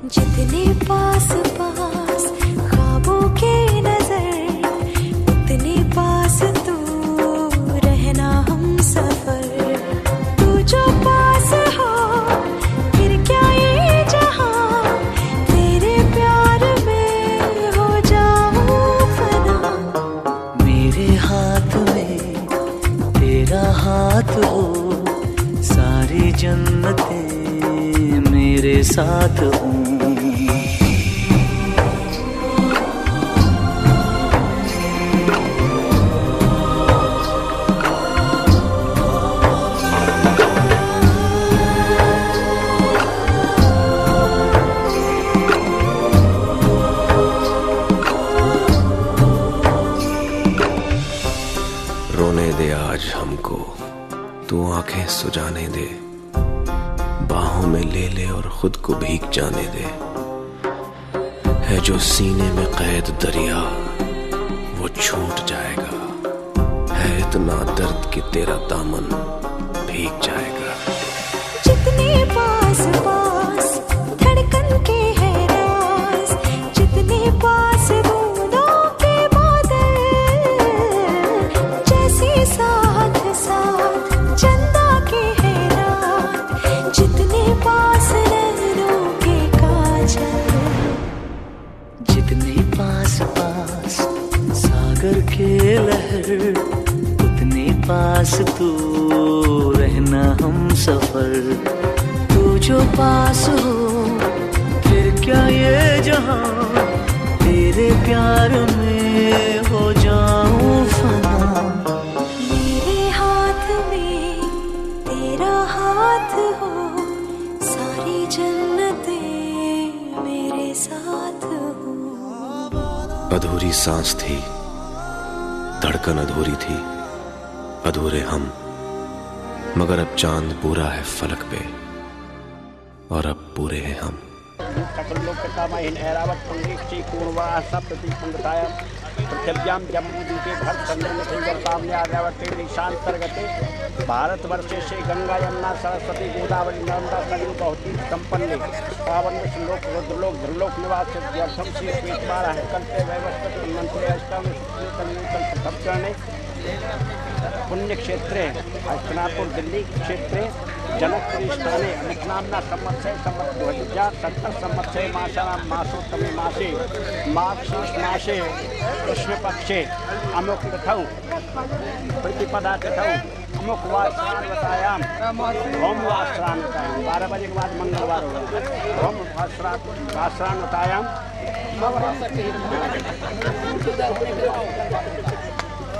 [SPEAKER 3] जितने पास पास ख्वाबों के नजर, उतने पास तू रहना हम सफर। तू जो पास हो फिर क्या ये जहां, तेरे प्यार में हो जाऊं फना।
[SPEAKER 1] मेरे हाथ में तेरा हाथ हो, सारी जन्नतें मेरे साथ हों।
[SPEAKER 8] रोने दे आज हमको, तू आंखें सुजाने दे, बाहों में ले ले और खुद को भीग जाने दे। है जो सीने में कैद दरिया वो छूट जाएगा, है इतना दर्द कि तेरा दामन भीग जाएगा।
[SPEAKER 3] जितने पास पास धड़कन के है राज, जितने पास बूंदों के बादल, जैसे साथ साथ चंदा के है रात, जितने पास नैनों के काजल।
[SPEAKER 1] जितने पास पास सागर के लहर, उतने पास तू रहना हम सफर। तू जो पास हो फिर क्या ये जहां, तेरे प्यार में हो जाऊं फना।
[SPEAKER 3] मेरे हाथ में तेरा हाथ हो, सारी जन्नतें मेरे साथ हो।
[SPEAKER 8] अधूरी सांस थी, धड़कन अधूरी थी, अधूरे हम, मगर अब चांद पूरा है फलक पे और अब पूरे हैं हम।
[SPEAKER 6] सकलोकतामहिन ऐरावत पुंडरीक्षी पूर्वा सप्तति पुंडतायम पृथिव्यां जम्बूद्वीपे भरतखंडे वर्ताम्ने आर्यावर्ते ईशान्तर्गते भारतवर्षे से गंगा यमुना सरस्वती गोदावरी नर्मदा सरयू बहुती संपन्ने पावन श्लोक रुद्रलोक ध्रुलोक निवास व्यर्थम श्री श्वेतवार कल्पे वैवस्वत मंत्रे अष्टाम सप्तचरणे पुण्य क्षेत्रे हस्तिनापुर दिल्ली क्षेत्रे जनकपुरी स्थाने मिथनाम्ना संवत्सरे संवत् 2070 संवत्सरे मासानां मासोत्तमे मासे माघशीर्ष मासे कृष्णपक्षे अमुक तिथौ प्रतिपदा तिथौ अमुक वासरान्वतायां होम वासरान्वतायां 12 बजे के बाद मंगलवार होगा। होम वासरान्वतायां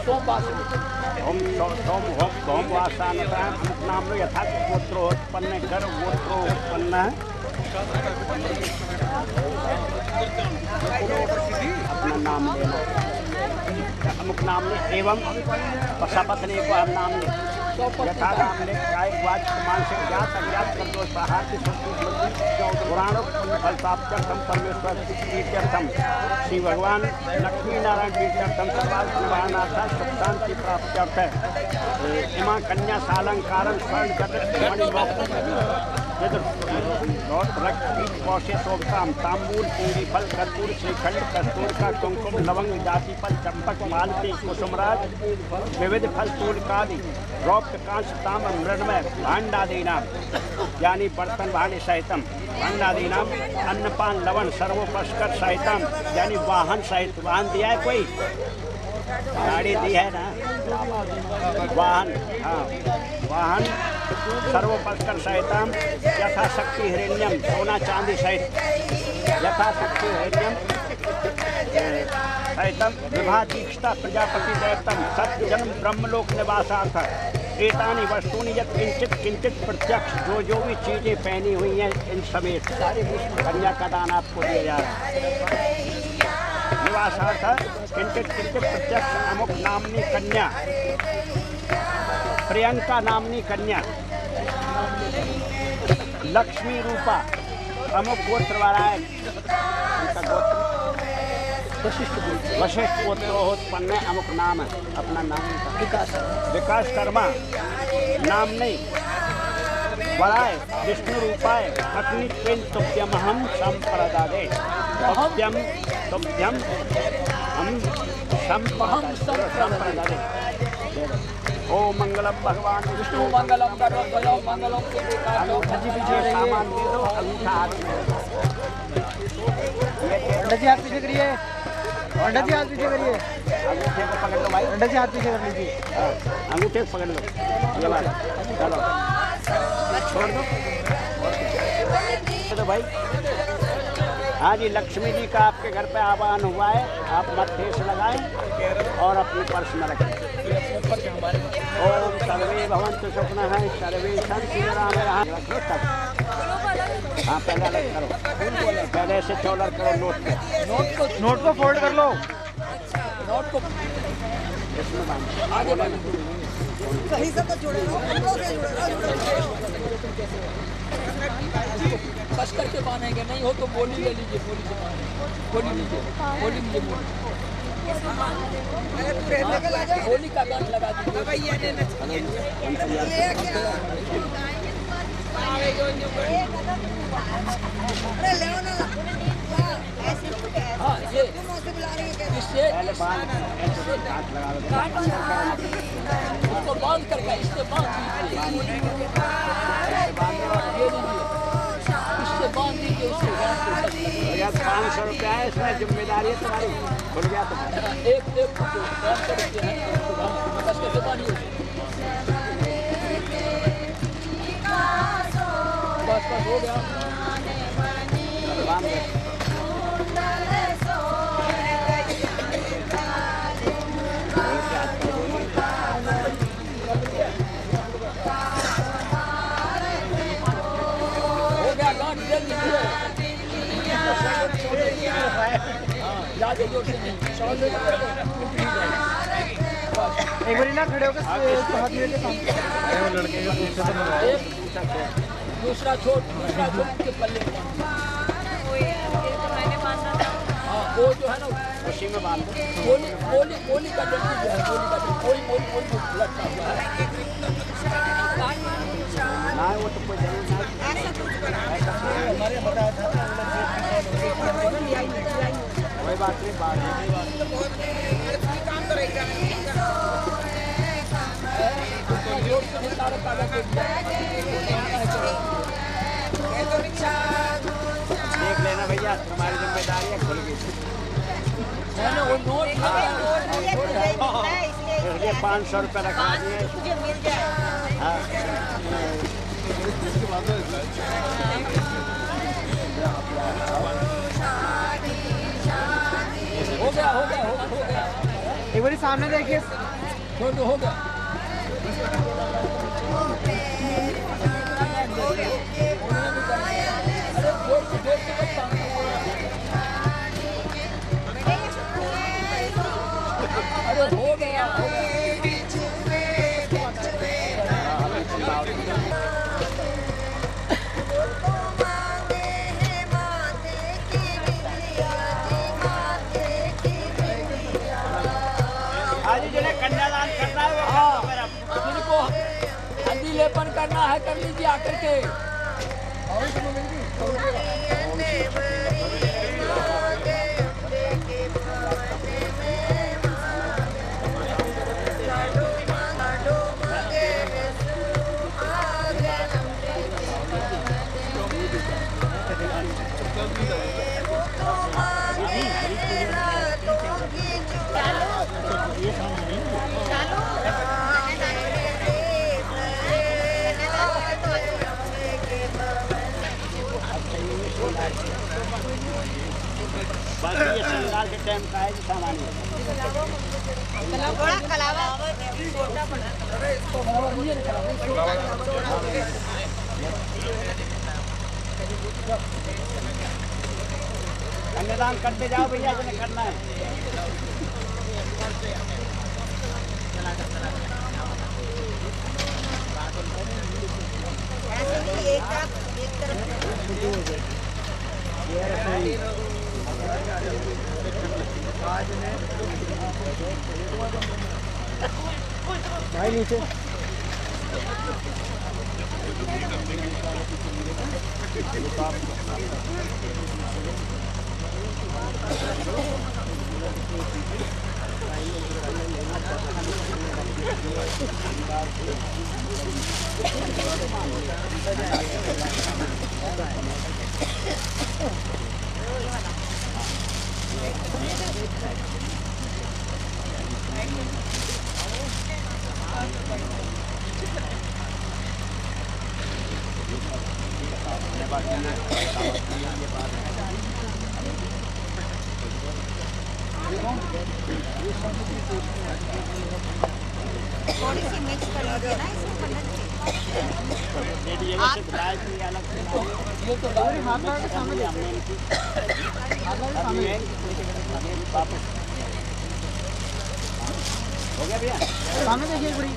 [SPEAKER 6] ओम सोम होम वासानता नाम यथा गोत्रोत्पन्न कर गोत्रोत्पन्न अपना नाम लेना अमुक नाम ले एवं शपथ ने को नाम ले यथा नाम ले गाय वाच मानसिक ज्ञात अज्ञात कर दोष प्रहार की पुराणों फल प्राप्त्यर्थम परमेश्वर प्रीत्यर्थम श्री भगवान लक्ष्मी नारायण प्रीत्यर्थम सर्वाल निर्वाणार्थ सुख शांति प्राप्त्यर्थ इमा कन्या सालंकारं स्वर्ण जगत मणिमोक्ष शोभताम तांबूल पूरी फल कर्पूर श्रीखंड कस्तूर का कुमकुम लवंग जाति फल चंपक मालती कुसुमराज विविध फल तूलकादि रौप्य कांच ताम मृणमय भांडादीना यानी बर्तन भांडे सहितम भांडादीनाम अन्नपान लवण सर्वोपस्कर सहितम यानी वाहन सहित वाहन दिया है कोई गाड़ी दी है ना वाहन हाँ वाहन सर्वोपस्कर सहितम यथाशक्ति हिरण्यम सोना चांदी सहित यथाशक्ति हिरण्यम सहितम विभादीक्षता प्रजापति दैवतम सत्य जन्म ब्रह्मलोक निवासार्थ एतानी वस्तुनि यत् किंचित किंचित प्रत्यक्ष जो भी चीजें पहनी हुई हैं इन समेत कन्या का दान आपको दिया जा रहा है। निवासार्थ किंचित किंचित प्रत्यक्ष अमुक नामनी कन्या प्रियंका नामनी कन्या लक्ष्मी रूपा अमुक गोत्र वाला है उनका गोत्र वशिष्ठ गोत्रोत्पन्न अमुक नाम है अपना नाम विकास कर्मा नाम नहीं बड़ाए विष्णु रूपाय अग्नि त्वेन तुभ्यमहं संप्रदादे तुभ्यम हम संप्रदादे ओम मंगलम भगवान विष्णु मंगलम गरुड़ मंगलम पीछे सामान दे दो अंगूठा हाथ में
[SPEAKER 4] अंडा जी हाथ पीछे करिए अंडा जी हाथ पीछे करिए
[SPEAKER 6] अंगूठे को पकड़ लो भाई
[SPEAKER 4] अंडा जी हाथ पीछे कर लीजिए
[SPEAKER 6] अंगूठे को पकड़ लो चलो छोड़ दो भाई। हाँ जी लक्ष्मी जी का आपके घर पे आह्वान हुआ है आप मत्थे से लगाएं और अपने पर्स में रखें। ओम सर्वे भवन्तु सुखिनः सर्वे सन्तु निरामयाः रखो तब हाँ पहले अलग करो पहले से चौलर करो
[SPEAKER 4] नोट को फोल्ड कर लो
[SPEAKER 6] नोट को इसमें बांधो आगे बांधो
[SPEAKER 9] सही से तो जोड़े कस करके बांधेंगे नहीं हो तो बोली ले लीजिए बोली लीजिए होली का गान लगा दीजिए हाँ ये इससे उसको बांध करके इससे बांध दीजिए इससे बांध दीजिए उससे
[SPEAKER 6] 500 रुपया है इसमें जिम्मेदारी है तुम्हारी खुल गया तो
[SPEAKER 9] एक बांध करके बस कैसे बांधिए बस हो गया
[SPEAKER 4] एक बार ना खड़े होकर हाथ लेके
[SPEAKER 9] दूसरा छोट के पल्ले हाँ वो जो है ना
[SPEAKER 6] उसी में बांध
[SPEAKER 9] गोली का डंडी जो है गोली लटका हुआ है
[SPEAKER 6] ना वो तो कोई जरूर कोई बात नहीं देख लेना भैया तुम्हारी जिम्मेदारी है खुल गई
[SPEAKER 9] वो नोट
[SPEAKER 6] इसलिए 500 रुपये रखा दिए हाँ
[SPEAKER 9] हो गया
[SPEAKER 4] एक बार थोड़ी सामने देखिए।
[SPEAKER 9] छोड़ दो, हो गया। अरे हो गया, हो गया।
[SPEAKER 6] कन्यादान करना है
[SPEAKER 9] जिनको हल्दी लेपन करना है कर लीजिए आकर के।
[SPEAKER 6] बाकी ये श्रृंगार के टाइम का है जो सामान है। कन्यादान करते जाओ भैया, जिन्हें करना है।
[SPEAKER 4] भाई नीचे
[SPEAKER 10] थोड़ी सी मिक्स कर लीजिए ना इसमें पंडित जी।
[SPEAKER 9] ये तो
[SPEAKER 4] हाथ लगा के सामने देखिए। हाथ लगा के सामने
[SPEAKER 6] हो गया भैया,
[SPEAKER 4] सामने देखिए एक बड़ी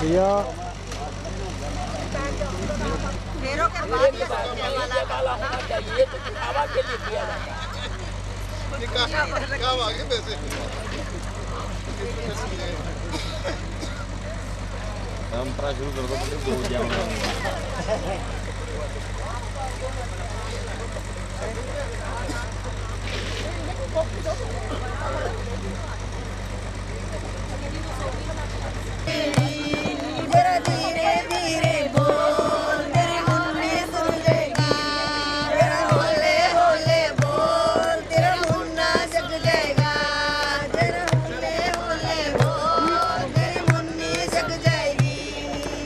[SPEAKER 4] भैया
[SPEAKER 10] फेरों के बाद ये
[SPEAKER 9] वाला होना चाहिए, तो दिखावा के लिए किया जाता है।
[SPEAKER 11] आगे पैसे
[SPEAKER 7] परंपरा शुरू कर दो, दूर जाऊंगा।
[SPEAKER 10] जरा धीरे धीरे बोल, तेरी मुन्नी सुन लेगा। जरा होले होले बोल, तेरा मुन्ना जग जाएगा। जरा होले होले बोल, तेरी मुन्नी जग जाएगी।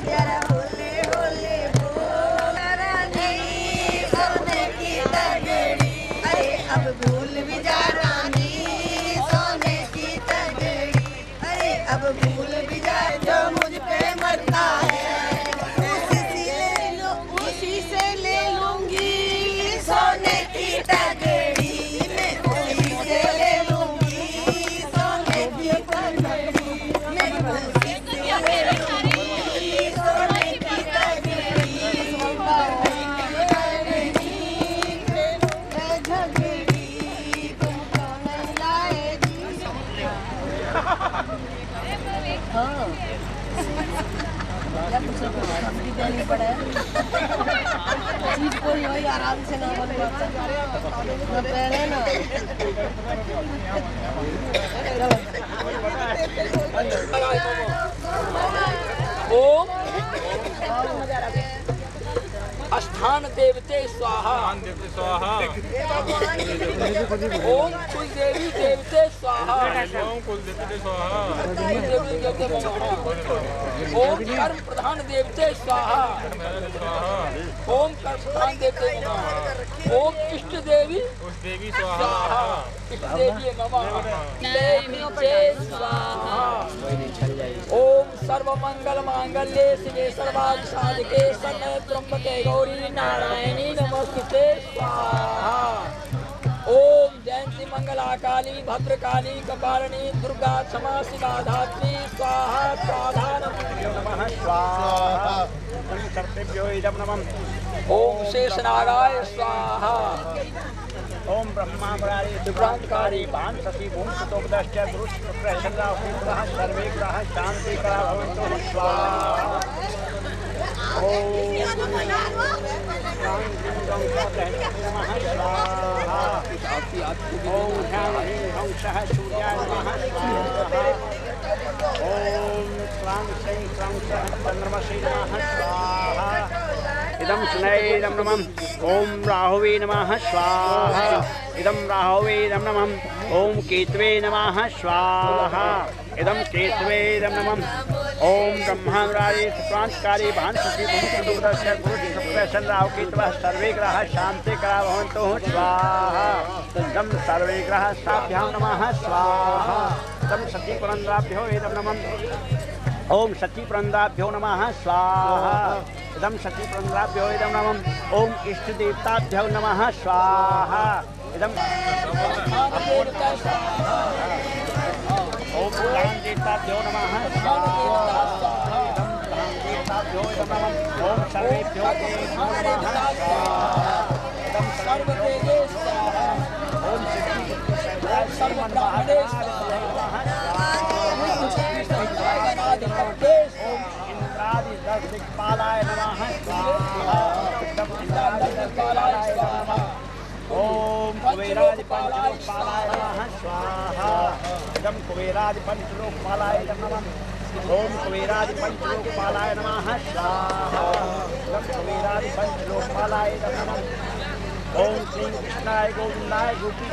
[SPEAKER 10] जरा होले होले बोल, रानी सोने की तगड़ी। अरे अब भूल भी जा रानी सोने की तगड़ी। अरे अब भूल भी जा, जो मुझ पे मरता है उसी से ले लूंगी सोने की तगड़ी। मैं उसी से ले लूंगी सोने की तगड़ी। मैं उसी से ले लूंगी सोने की तगड़ी। मैं झगड़ी तुमको नहीं लाएगी। हाँ जब उसे सब्जी देनी पड़े चीज कोई हो आराम से ना बन पाता ना पहले ना।
[SPEAKER 9] ओम स्थान देवते स्वाहा। ओम कुल देवी देवते स्वाहा। कुल देवी ओम कर्म प्रधान देवते स्वाहा। ओम कर्म प्रधान देवते नमः। ओम इष्ट देवी स्वाहा। इष्ट देवी नमः। देवी स्वाहा। ओम सर्व मंगल मांगल्ये शिवे सर्वार्थ साधके शरण्ये त्र्यंबके गौरी नारायणी नमोस्तुते स्वाहा। ओम जयंती मंगला काली भद्रकाली कपालिनी दुर्गा क्षमा शिवा धात्री स्वाहा। स्वाधानम
[SPEAKER 6] स्वाहा। सर्पेभ्यो इदं नमः।
[SPEAKER 9] ओम शेषनागाय स्वाहा।
[SPEAKER 6] ओम ब्रह्मा मुरारी दुर्गांतकारी भान सती भूम सतोपदश्च दुरुष्ट प्रसन्ना हुः सर्वे ग्रह शांति करा भवन्तु स्वाहा। ओम ओम ह्रां ह्रीं ह्रौं सः सूर्याय नमः स्वाहा। ओम क्लां श्रीं क्लां सः चन्द्रमसि नमः स्वाहा। इदं सुनैदं नमः। ओम राहुवे नमः स्वाहा। इदं राहुवे नमः। ओम केतवे नमः स्वाहा। इदं केतवे नमः। ओम ब्रह्मा मुरारी सुक्रांतकारी भान सती भूमि गुरुप्रसन्नाव केतवः सर्वे ग्रह शांति करा भवन्तु स्वाहा। इदं सर्वे ग्रह साभ्यां नमः स्वाहा। इदं सती पुरंद्राभ्यो इदं नमः। ओम सती पुरंद्राभ्यो नमः स्वाहा। इदं सती पुरंद्राभ्यो इदं नमः। ओम इष्ट देवताभ्यो नमः स्वाहा। इदं ओम प्राण देवताभ्यो नमः स्वाहा। इदं प्राण देवताभ्यो इदं नमः। ओम सर्वेभ्यो देवेभ्यो नमः स्वाहा। इदं सर्वदेवे स्वाहा। ओम सिद्धि सर्वब्रह्मणे स्वाहा। इंद्रादि दस दिक्पालाय नमः स्वाहा। इदं इंद्रादि दिक्पालाय स्वाहा। ओम कुबेरादिपंचलोकपालाय नमः स्वाहा। इदं कुबेरादिपंचलोकपालाय नमः। ओम कुबेरादिपंचलोकपालाय नमः स्वाहा। इदं कुबेरादिपंचलोकपालाय नमः। ओम श्री कृष्णाय गोविंदाय गोपी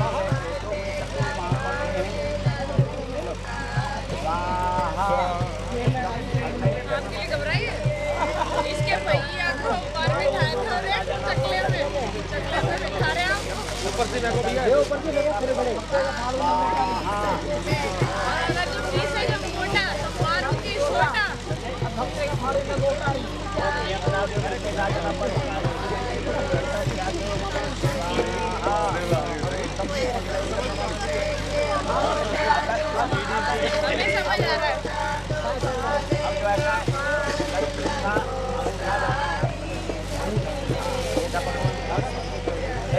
[SPEAKER 10] इसके पहिया को ऊपर बिठाए थे चकले में बिठा रहे हैं।
[SPEAKER 7] ऊपर से देखो भैया, ये ऊपर से देखो पूरे बड़े।
[SPEAKER 10] अगर जो पीस है जो मोटा तो मारुति छोटा। हमें समझ आ रहा है।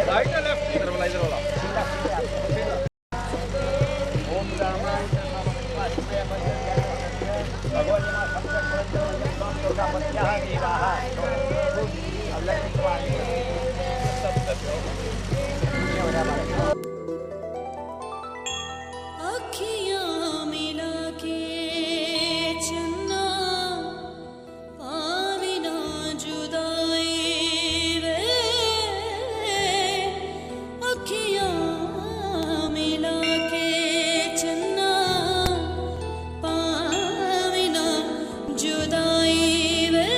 [SPEAKER 7] राइट या लेफ्ट? इधर वाला, इधर वाला।
[SPEAKER 6] ओम रामाय भगवान दुर्गा पत्याः देवाः
[SPEAKER 3] अखियाँ मिला के चन्ना पावी ना जुदाई वे। अखियाँ मिला के चन्ना पावी ना जुदाई वे।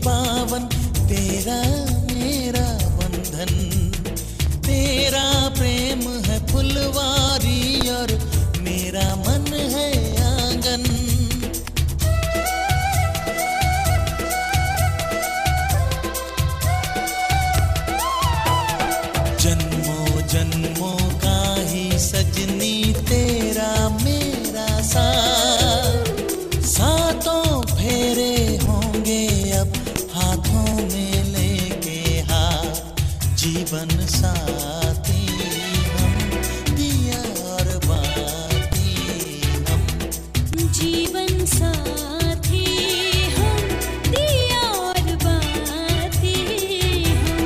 [SPEAKER 1] पावन तेरा मेरा बंधन, तेरा प्रेम है फुलवारी और मेरा मन है आंगन। जन्मों जन्मों का ही सजनी तेरा मेरा साथ, सातों फेरे होंगे अब हाथों में लेके हाथ, जीवन साथी हम दिया और बाती हम,
[SPEAKER 3] जीवन साथी हम दिया और बाती हम।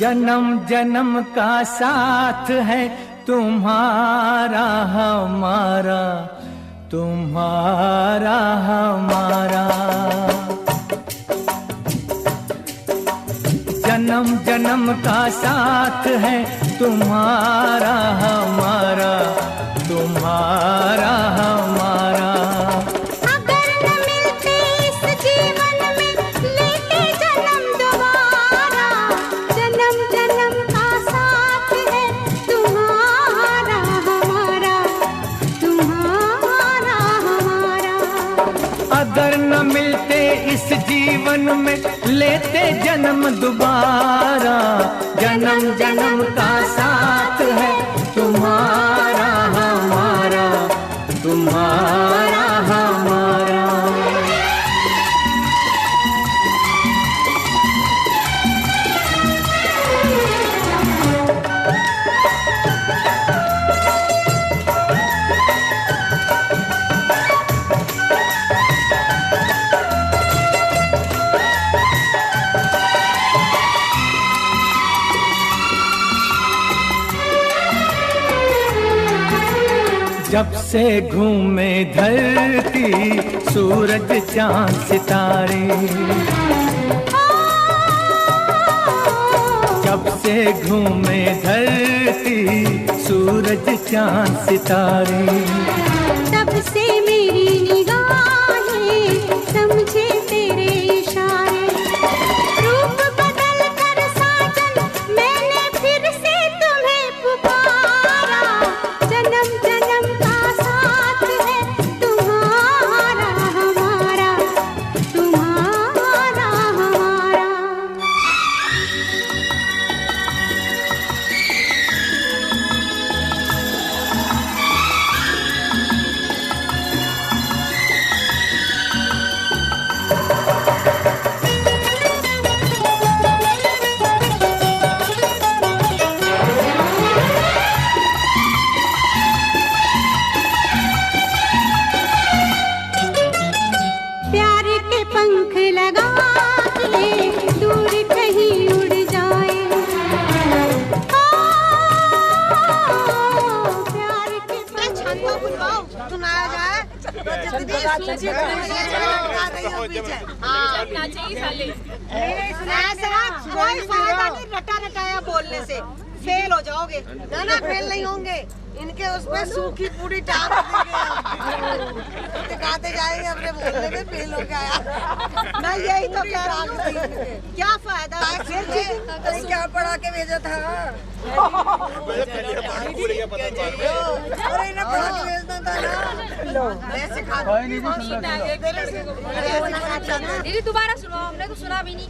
[SPEAKER 4] जन्म जन्म का साथ है तुम्हारा हमारा, तुम्हारा हमारा। जन्म जन्म का साथ है तुम्हारा हमारा, तुम्हारा हमारा।
[SPEAKER 3] अगर न मिलते इस जीवन में लेते जन्म दोबारा, जन्म जन्म का साथ है तुम्हारा हमारा, तुम्हारा हमारा।
[SPEAKER 4] अगर न मिलते इस जीवन में लेते जन्म दोबारा, जन्म जन्म का साथ है तुम्हारा हमारा, तुम्हारा हमारा। जब से घूमे धरती सूरज चांद सितारे, जब से घूमे धरती सूरज चांद सितारे,
[SPEAKER 3] तब से मेरी निगाहें समझे तेरे इशारे। रूप बदल कर साजन मैंने फिर से तुम्हें पुकारा, जन्म जन्म का साथ है तुम्हारा हमारा, तुम्हारा हमारा। प्यार के पंख लगा के दूर कहीं उड़ जाए, प्यार के
[SPEAKER 10] छंद को बुलवाओ, सुनाया जाए। कोई फायदा नहीं रटा रटाया बोलने से, फेल हो जाओगे। ना फेल नहीं होंगे, इनके उसमें सूखी पूरी टाप दिखाते जाएंगे, अपने बोलने में फेल हो गया। मैं यही तो कह रहा हूँ, क्या फायदा फिर क्या पढ़ा के भेजा था। अरे इन्हें पढ़ा के भेजना था ना, मैं सिखा
[SPEAKER 11] दीदी दोबारा सुनो, हमने तो सुना भी नहीं,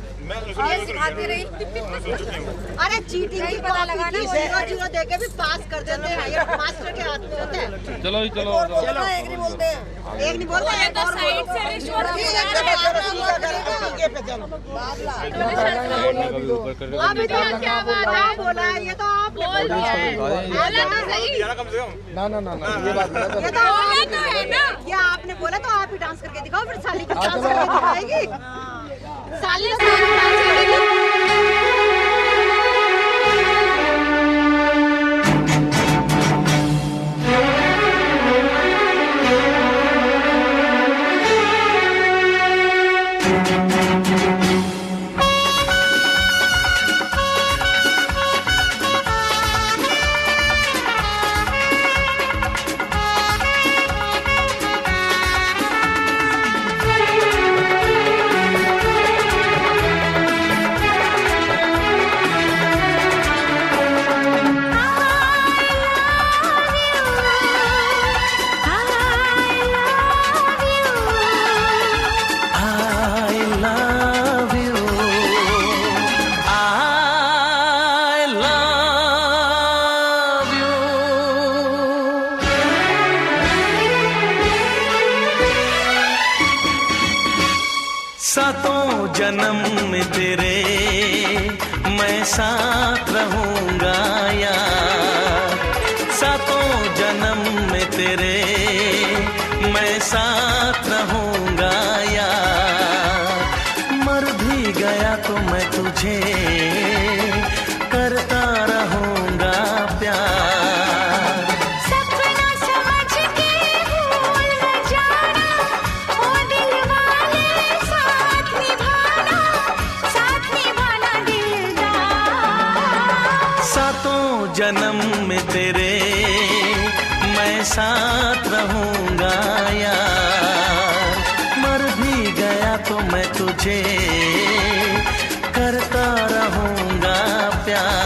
[SPEAKER 11] ये सिखाती रही।
[SPEAKER 10] अरे चीटिंग की पता लगा ना, 0-0 देके भी पास कर देते हैं, ये मास्टर के हाथ में होता है।
[SPEAKER 7] चलो
[SPEAKER 10] एक नहीं बोलते हैं, एक नहीं बोलते हैं, एक और
[SPEAKER 11] साइड से रिश्वत
[SPEAKER 10] अभी तो क्या बात है बोला, ये तो आप बोल रहे हैं।
[SPEAKER 7] ना ना ना ना, ये बात
[SPEAKER 10] ये तो है ना, ये आपने बोला तो आप ही डांस करके दिखाओ, फिर साली की डांस करके दिखाएगी। साली डांस करेगी।
[SPEAKER 1] सातों जन्म में तेरे मैं साथ रहूंगा यार, सातों जन्म में तेरे मैं साथ रहूंगा यार। मर भी गया तो मैं तुझे जन्म में तेरे मैं साथ रहूंगा यार। मर भी गया तो मैं तुझे करता रहूंगा प्यार।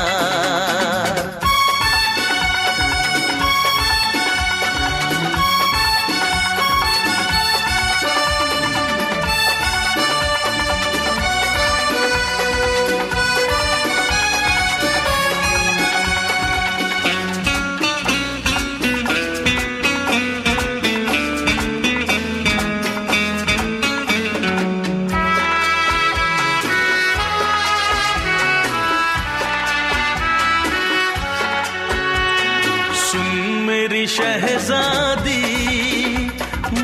[SPEAKER 1] शहजादी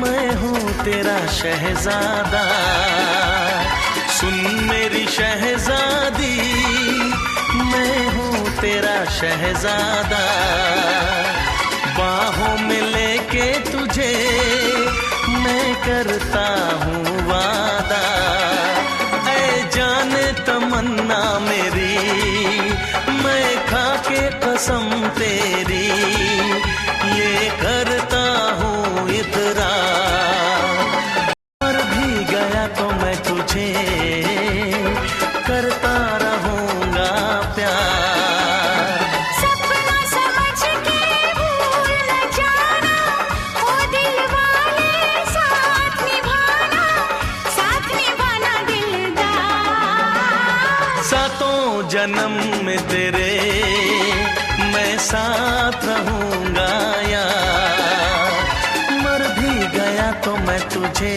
[SPEAKER 1] मैं हूँ तेरा शहजादा, सुन मेरी शहजादी मैं हूँ तेरा शहजादा। बाहों में लेके तुझे मैं करता हूँ वादा। ऐ जाने तमन्ना मेरी मैं खा के कसम तेरी ये करता हूँ इकरार। मर भी गया तो मैं तुझे करता रहूंगा प्यार।
[SPEAKER 3] सपना समझ के भूल न जाना, ओ दिल वाले साथ निभाना दिलदार।
[SPEAKER 1] सातों जन्म में तेरे मैं साथ रहूंगा यार। मर भी गया तो मैं तुझे